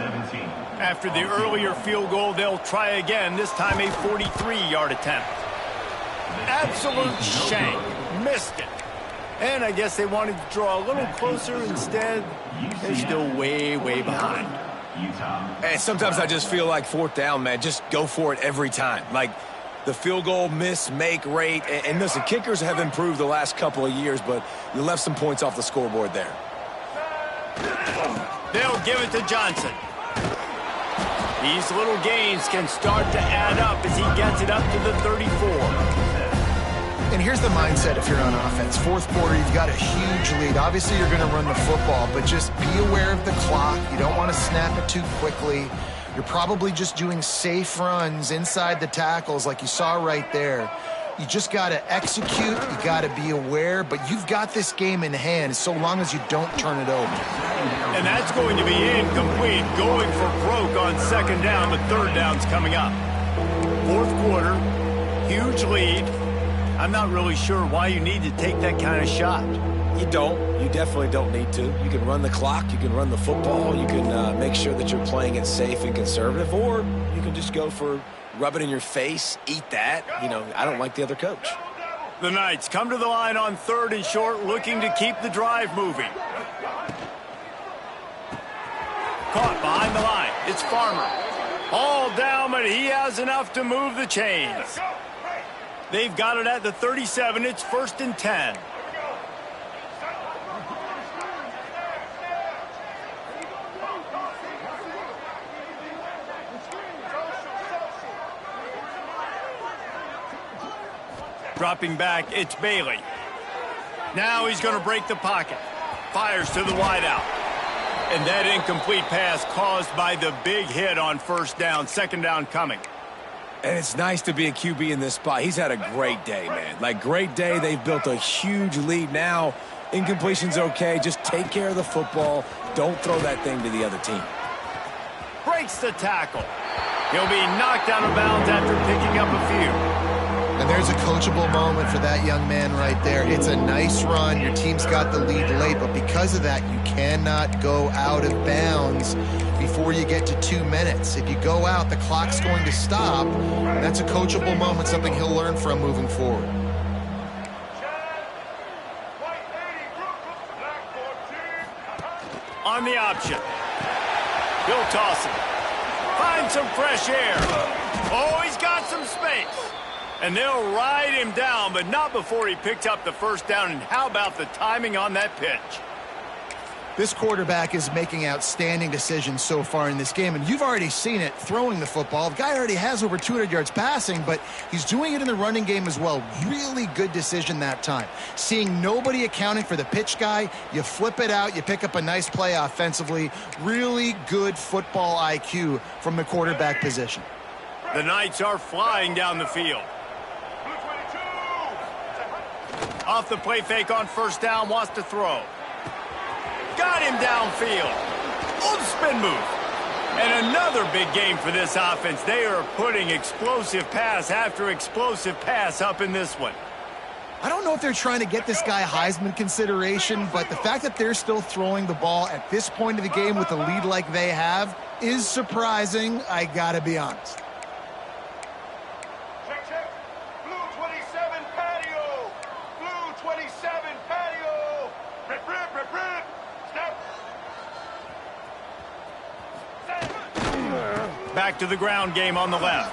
After the earlier field goal, they'll try again, this time a 43-yard attempt. Absolute shank. Missed it. And I guess they wanted to draw a little closer. Instead, they're still way, way behind. And sometimes I just feel like 4th down, man, just go for it every time. Like the field goal miss, make rate. And listen, kickers have improved the last couple of years, but you left some points off the scoreboard there. They'll give it to Johnson. These little gains can start to add up as he gets it up to the 34. And here's the mindset if you're on offense. 4th quarter, you've got a huge lead. Obviously, you're going to run the football, but just be aware of the clock. You don't want to snap it too quickly. You're probably just doing safe runs inside the tackles like you saw right there. You just got to execute. You got to be aware, but you've got this game in hand so long as you don't turn it over. And that's going to be incomplete. Going for broke on 2nd down, but 3rd down's coming up. 4th quarter, huge lead. I'm not really sure why you need to take that kind of shot. You don't. You definitely don't need to. You can run the clock. You can run the football. You can make sure that you're playing it safe and conservative, or you can just go for rub it in your face, eat that. You know, I don't like the other coach. The Knights come to the line on 3rd and short, looking to keep the drive moving. Caught behind the line. It's Farmer. All down, but he has enough to move the chains. They've got it at the 37. It's 1st and 10. Dropping back, it's Bailey. Now he's going to break the pocket. Fires to the wideout. And that incomplete pass caused by the big hit on 1st down. 2nd down coming. And it's nice to be a QB in this spot. He's had a great day, man. Like, great day. They've built a huge lead now. Incompletion's okay. Just take care of the football. Don't throw that thing to the other team. Breaks the tackle. He'll be knocked out of bounds after picking up a few. And there's a coachable moment for that young man right there. It's a nice run. Your team's got the lead late, but because of that, you cannot go out of bounds before you get to 2 minutes. If you go out, the clock's going to stop. And that's a coachable moment, something he'll learn from moving forward. On the option. He'll toss it. Find some fresh air. Oh, he's got some space. And they'll ride him down, but not before he picks up the first down. And how about the timing on that pitch? This quarterback is making outstanding decisions so far in this game, and you've already seen it throwing the football. The guy already has over 200 yards passing, but he's doing it in the running game as well. Really good decision that time. Seeing nobody accounting for the pitch guy, you flip it out, you pick up a nice play offensively. Really good football IQ from the quarterback position. The Knights are flying down the field. Off the play fake on first down, wants to throw. Got him downfield. Old spin move. And another big game for this offense. They are putting explosive pass after explosive pass up in this one. I don't know if they're trying to get this guy Heisman consideration, but the fact that they're still throwing the ball at this point of the game with a lead like they have is surprising, I gotta be honest. Check. Blue 27 patio. Blue 27 patio. Rip. Snap. Back to the ground game on the left.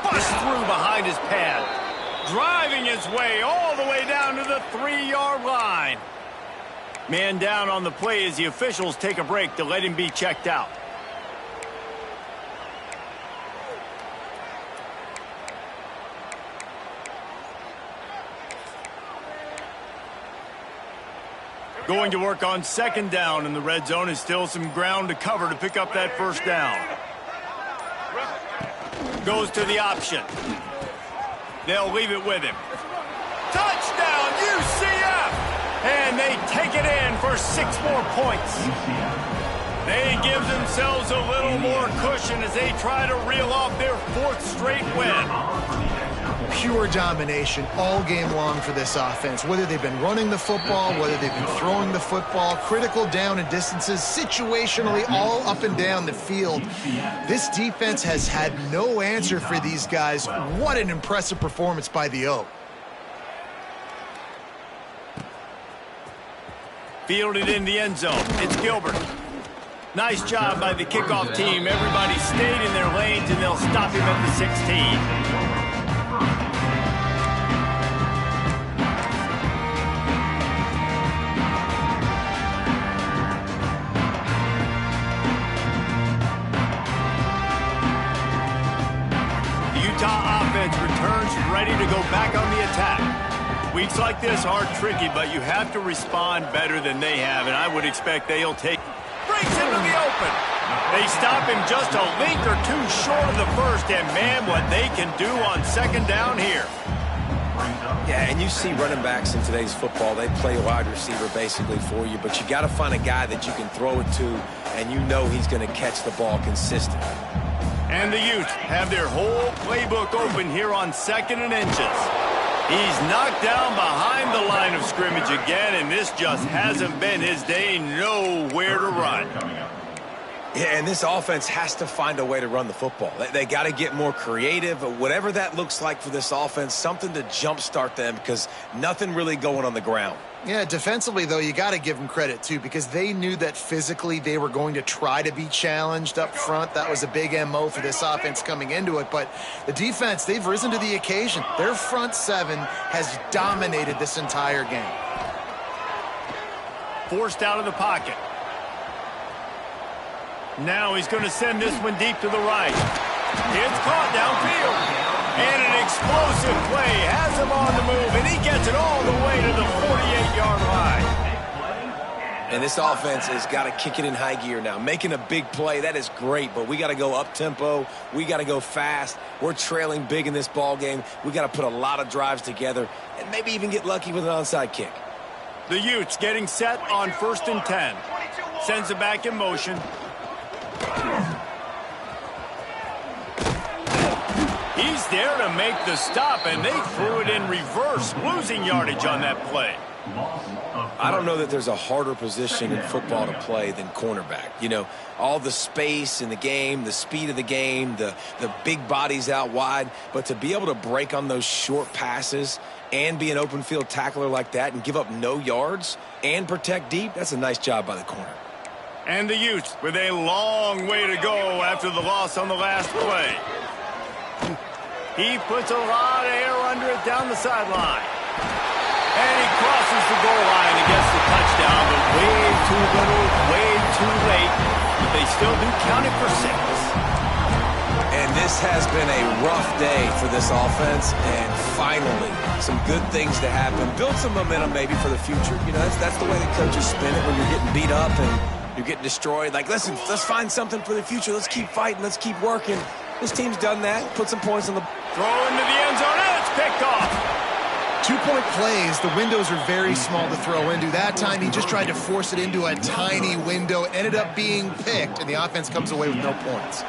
Bust through behind his pad. Driving his way all the way down to the 3-yard line. Man down on the play as the officials take a break to let him be checked out. Going to work on second down in the red zone. Is still some ground to cover to pick up that first down. Goes to the option. They'll leave it with him. Touchdown, UCF! And they take it in for 6 more points. They give themselves a little more cushion as they try to reel off their 4th straight win. Pure domination all game long for this offense. Whether they've been running the football, whether they've been throwing the football, critical down and distances, situationally all up and down the field. This defense has had no answer for these guys. What an impressive performance by the O. Fielded in the end zone. It's Gilbert. Nice job by the kickoff team. Everybody stayed in their lanes, and they'll stop him at the 16. Offense returns ready to go back on the attack. Weeks like this are tricky, but you have to respond better than they have, and I would expect they'll take. Breaks into the open. They stop him just a link or two short of the first, and man, what they can do on second down here. Yeah, and you see running backs in today's football, they play wide receiver basically for you, but you got to find a guy that you can throw it to, and you know he's going to catch the ball consistently. And the Utes have their whole playbook open here on 2nd and inches. He's knocked down behind the line of scrimmage again, and this just hasn't been his day. Nowhere to run. Yeah, and this offense has to find a way to run the football. They got to get more creative, whatever that looks like for this offense, something to jumpstart them because nothing really going on the ground. Yeah, defensively, though, you got to give them credit, too, because they knew that physically they were going to try to be challenged up front. That was a big MO for this offense coming into it. But the defense, they've risen to the occasion. Their front 7 has dominated this entire game. Forced out of the pocket. Now he's going to send this one deep to the right. It's caught downfield. And an explosive play has him on the move, and he gets it all the way to the 48-yard line. And this offense has got to kick it in high gear now. Making a big play, that is great, but we got to go up-tempo. We got to go fast. We're trailing big in this ball game. We got to put a lot of drives together and maybe even get lucky with an onside kick. The Utes getting set on 1st and 10. Sends it back in motion. He's there to make the stop, and they threw it in reverse, losing yardage on that play. I don't know that there's a harder position in football to play than cornerback. You know, all the space in the game, the speed of the game, the big bodies out wide. But to be able to break on those short passes and be an open field tackler like that and give up no yards and protect deep, that's a nice job by the corner. And the Utes with a long way to go after the loss on the last play. He puts a lot of air under it down the sideline. And he crosses the goal line and gets the touchdown, but way too little, way too late. But they still do count it for 6. And this has been a rough day for this offense, and finally, some good things to happen. Build some momentum maybe for the future. You know, that's the way the coaches spin it when you're getting beat up and you're getting destroyed. Like, listen, let's find something for the future. Let's keep fighting. Let's keep working. This team's done that. Put some points on the... Throw into the end zone, and it's picked off. 2-point plays, the windows are very small to throw into. That time, he just tried to force it into a tiny window, ended up being picked, and the offense comes away with no points.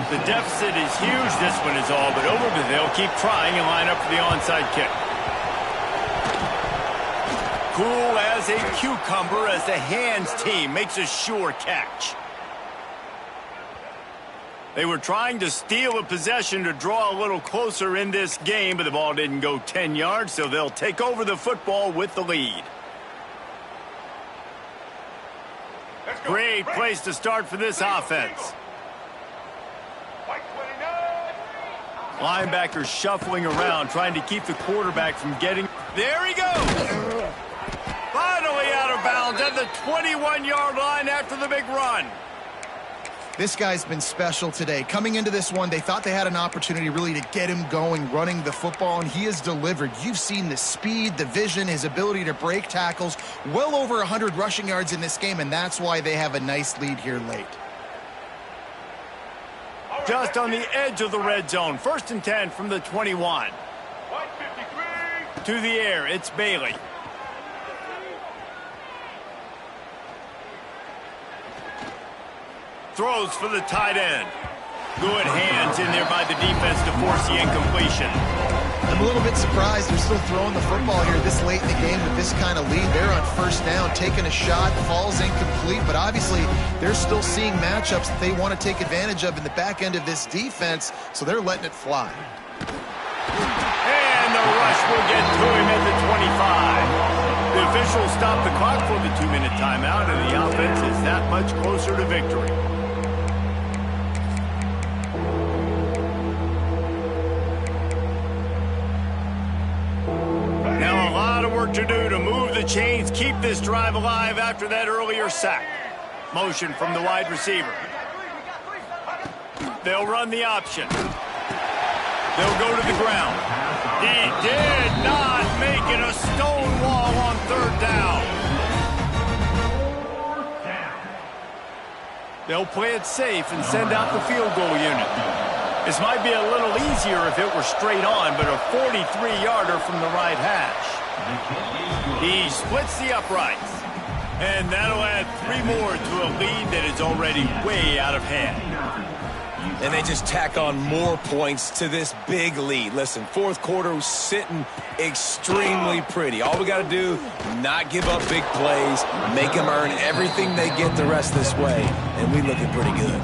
The deficit is huge, this one is all, but over, but they'll keep trying and line up for the onside kick. Cool as a cucumber as the hands team makes a sure catch. They were trying to steal a possession to draw a little closer in this game, but the ball didn't go 10 yards, so they'll take over the football with the lead. Great place to start for this offense. Linebackers shuffling around, trying to keep the quarterback from getting... There he goes! Finally out of bounds at the 21-yard line after the big run. This guy's been special today. Coming into this one, they thought they had an opportunity really to get him going, running the football, and he has delivered. You've seen the speed, the vision, his ability to break tackles. Well over 100 rushing yards in this game, and that's why they have a nice lead here late. Just on the edge of the red zone. 1st and 10 from the 21. To the air, it's Bailey. Throws for the tight end. Good hands in there by the defense to force the incompletion. I'm a little bit surprised they're still throwing the football here this late in the game with this kind of lead. They're on 1st down, taking a shot, falls incomplete, but obviously they're still seeing matchups that they want to take advantage of in the back end of this defense, so they're letting it fly. And the rush will get to him at the 25. The officials stop the clock for the 2-minute timeout, and the offense is that much closer to victory. Now a lot of work to do to move the chains, keep this drive alive after that earlier sack. Motion from the wide receiver. They'll run the option. They'll go to the ground. He did not make it a stone wall on 3rd down. They'll play it safe and send out the field goal unit. This might be a little easier if it were straight on, but a 43-yarder from the right hash. He splits the uprights, and that'll add 3 more to a lead that is already way out of hand. And they just tack on more points to this big lead. Listen, 4th quarter was sitting extremely pretty. All we got to do, not give up big plays, make them earn everything they get the rest of this way, and we looking pretty good.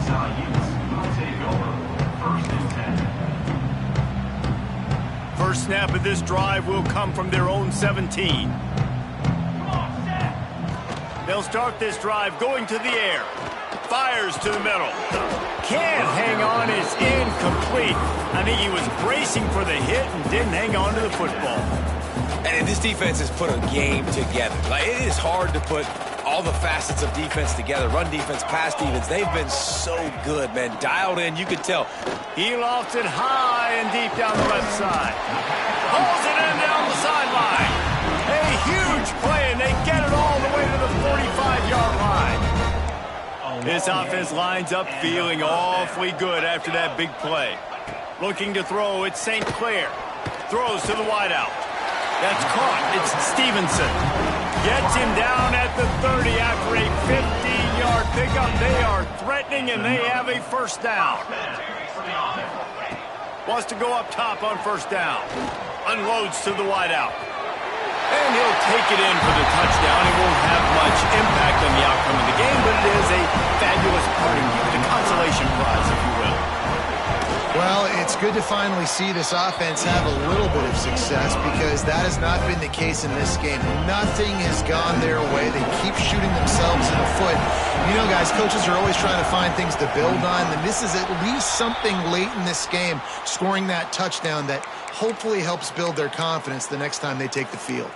First snap of this drive will come from their own 17. They'll start this drive going to the air. Fires to the middle. Can't hang on, is incomplete. I think he was bracing for the hit and didn't hang on to the football. And this defense has put a game together. Like, it is hard to put all the facets of defense together. Run defense, pass defense. They've been so good, man. Dialed in, you could tell. He lofts it high and deep down the left side. Pulls it in down the sideline. A huge play, and they get it all the way to the 45-yard line. This offense lines up feeling awfully good after that big play. Looking to throw, it's St. Clair. Throws to the wideout. That's caught. It's Stevenson. Gets him down at the 30 after a 15-yard pickup. They are threatening, and they have a 1st down. Wants to go up top on first down. Unloads to the wideout. And he'll take it in for the touchdown. It won't have much impact on the outcome of the game, but it is a fabulous parting gift, a consolation prize, if you will. Well, it's good to finally see this offense have a little bit of success because that has not been the case in this game. Nothing has gone their way. They keep shooting themselves in the foot. You know, guys, coaches are always trying to find things to build on, and this is at least something late in this game, scoring that touchdown that hopefully helps build their confidence the next time they take the field.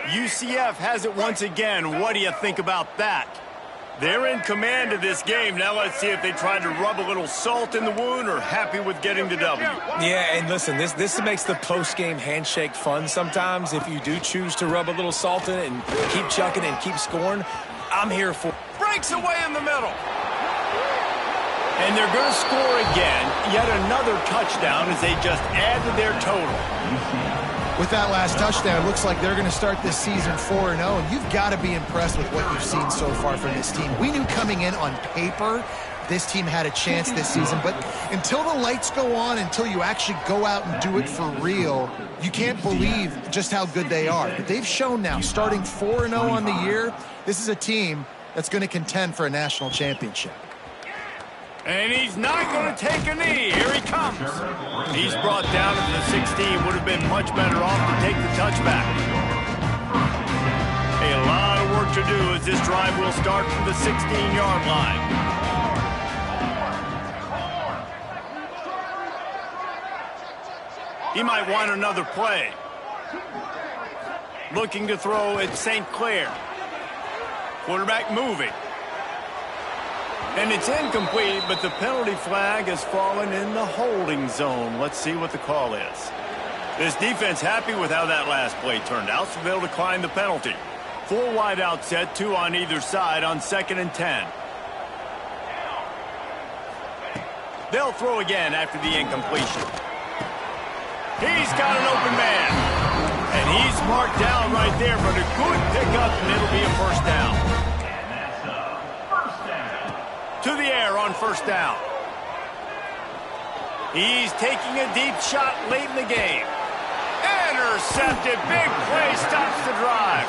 UCF has it once again. What do you think about that? They're in command of this game. Now let's see if they try to rub a little salt in the wound or happy with getting the W. Yeah, and listen, this makes the post-game handshake fun sometimes. If you do choose to rub a little salt in it and keep chucking and keep scoring, I'm here for it. Breaks away in the middle. And they're going to score again. Yet another touchdown as they just add to their total. With that last touchdown, it looks like they're going to start this season 4-0, and you've got to be impressed with what you've seen so far from this team. We knew coming in on paper this team had a chance this season, but until the lights go on, until you actually go out and do it for real, you can't believe just how good they are. But they've shown now, starting 4-0 on the year, this is a team that's going to contend for a national championship. And he's not going to take a knee. Here he comes. He's brought down to the 16. Would have been much better off to take the touchback. A lot of work to do as this drive will start from the 16-yard line. He might want another play. Looking to throw at St. Clair. Quarterback moving. And it's incomplete, but the penalty flag has fallen in the holding zone. Let's see what the call is. This defense happy with how that last play turned out, so they'll decline the penalty. 4 wide out set, 2 on either side on 2nd and 10. They'll throw again after the incompletion. He's got an open man. And he's marked down right there, but a good pickup, and it'll be a first down. To the air on first down. He's taking a deep shot late in the game. Intercepted. Big play stops the drive.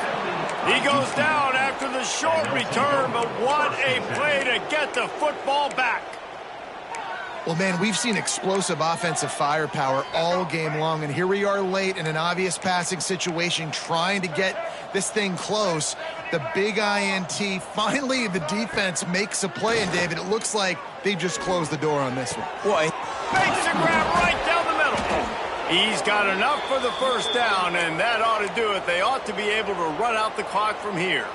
He goes down after the short return, but what a play to get the football back. Well, man, we've seen explosive offensive firepower all game long, and here we are late in an obvious passing situation trying to get this thing close. The big INT. Finally, the defense makes a play, and, David, it looks like they just closed the door on this one. Boy. Makes a grab right down the middle. He's got enough for the first down, and that ought to do it. They ought to be able to run out the clock from here.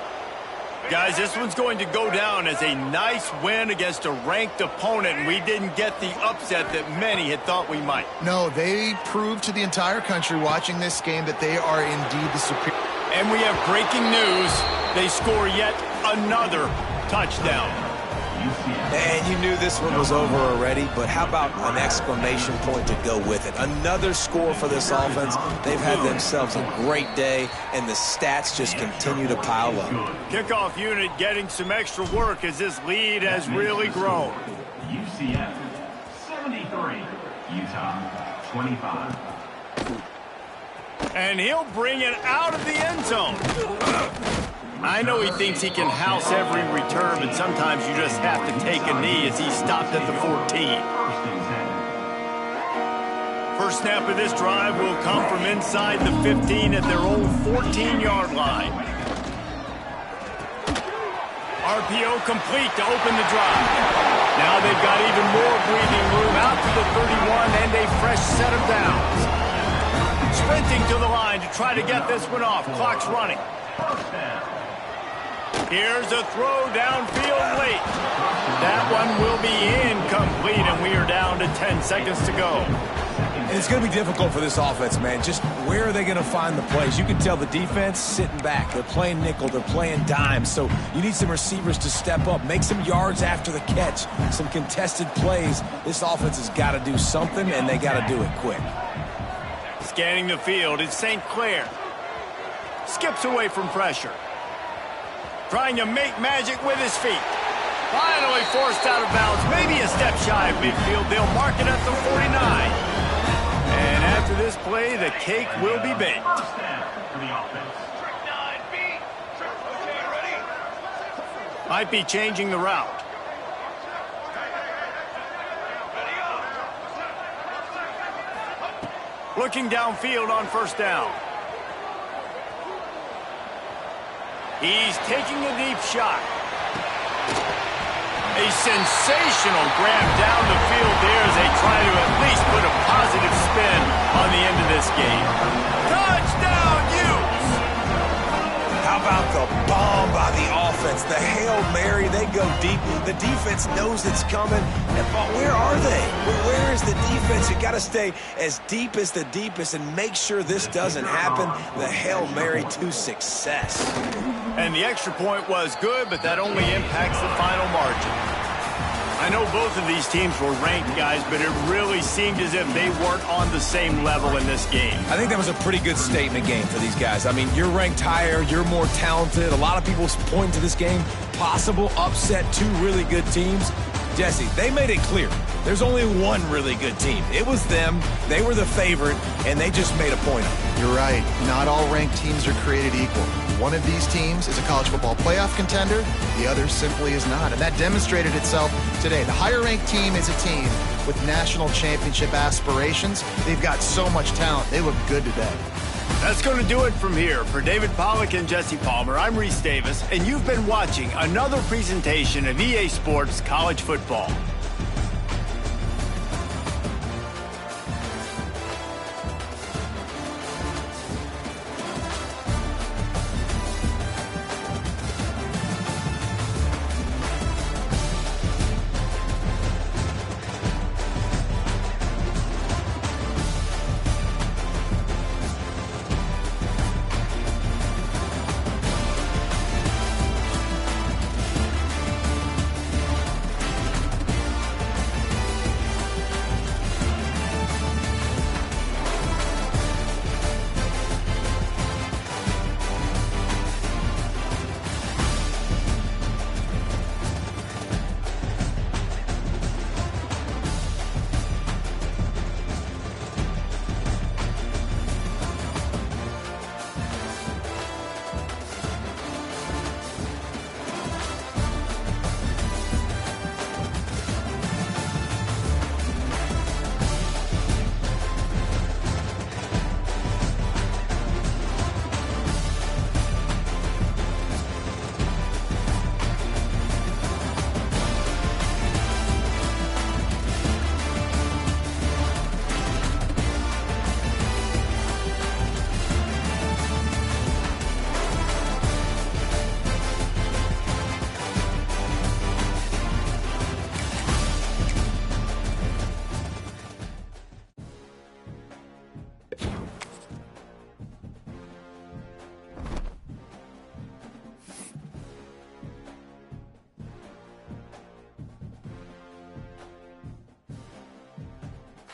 Guys, this one's going to go down as a nice win against a ranked opponent, and we didn't get the upset that many had thought we might. No, they proved to the entire country watching this game that they are indeed the superior. And we have breaking news. They score yet another touchdown. And you knew this one was over already, but how about an exclamation point to go with it? Another score for this offense. They've had themselves a great day, and the stats just continue to pile up. Kickoff unit getting some extra work as this lead has really grown. UCF 73, Utah 25. And he'll bring it out of the end zone. I know he thinks he can house every return, but sometimes you just have to take a knee as he stopped at the 14. First snap of this drive will come from inside the 15 at their own 14-yard line. RPO complete to open the drive. Now they've got even more breathing room out to the 31 and a fresh set of downs. Sprinting to the line to try to get this one off. Clock's running. Here's a throw downfield late. That one will be incomplete, and we are down to 10 seconds to go. And it's going to be difficult for this offense, man. Just where are they going to find the plays? You can tell the defense sitting back. They're playing nickel. They're playing dime. So you need some receivers to step up, make some yards after the catch, some contested plays. This offense has got to do something, and they got to do it quick. Scanning the field is St. Clair. Skips away from pressure. Trying to make magic with his feet. Finally forced out of bounds, maybe a step shy of midfield. They'll mark it at the 49. And after this play, the cake will be baked. First down for the offense. Trick 9B. Okay, ready? Might be changing the route. Ready up. Looking downfield on first down. He's taking a deep shot. A sensational grab down the field there as they try to at least put a positive spin on the end of this game. Touchdown, Utes! How about the bomb by the offense? The Hail Mary, they go deep. The defense knows it's coming. But where are they? Where is the defense? You got to stay as deep as the deepest and make sure this doesn't happen. The Hail Mary to success. And the extra point was good, but that only impacts the final margin. I know both of these teams were ranked, guys, but it really seemed as if they weren't on the same level in this game. I think that was a pretty good statement game for these guys. I mean, you're ranked higher, you're more talented. A lot of people point to this game, possible upset, two really good teams. Jesse, they made it clear. There's only one really good team. It was them. They were the favorite, and they just made a point of it. You're right. Not all ranked teams are created equal. One of these teams is a college football playoff contender. The other simply is not. And that demonstrated itself today. The higher-ranked team is a team with national championship aspirations. They've got so much talent. They look good today. That's going to do it from here. For David Pollack and Jesse Palmer, I'm Reese Davis, and you've been watching another presentation of EA Sports College Football.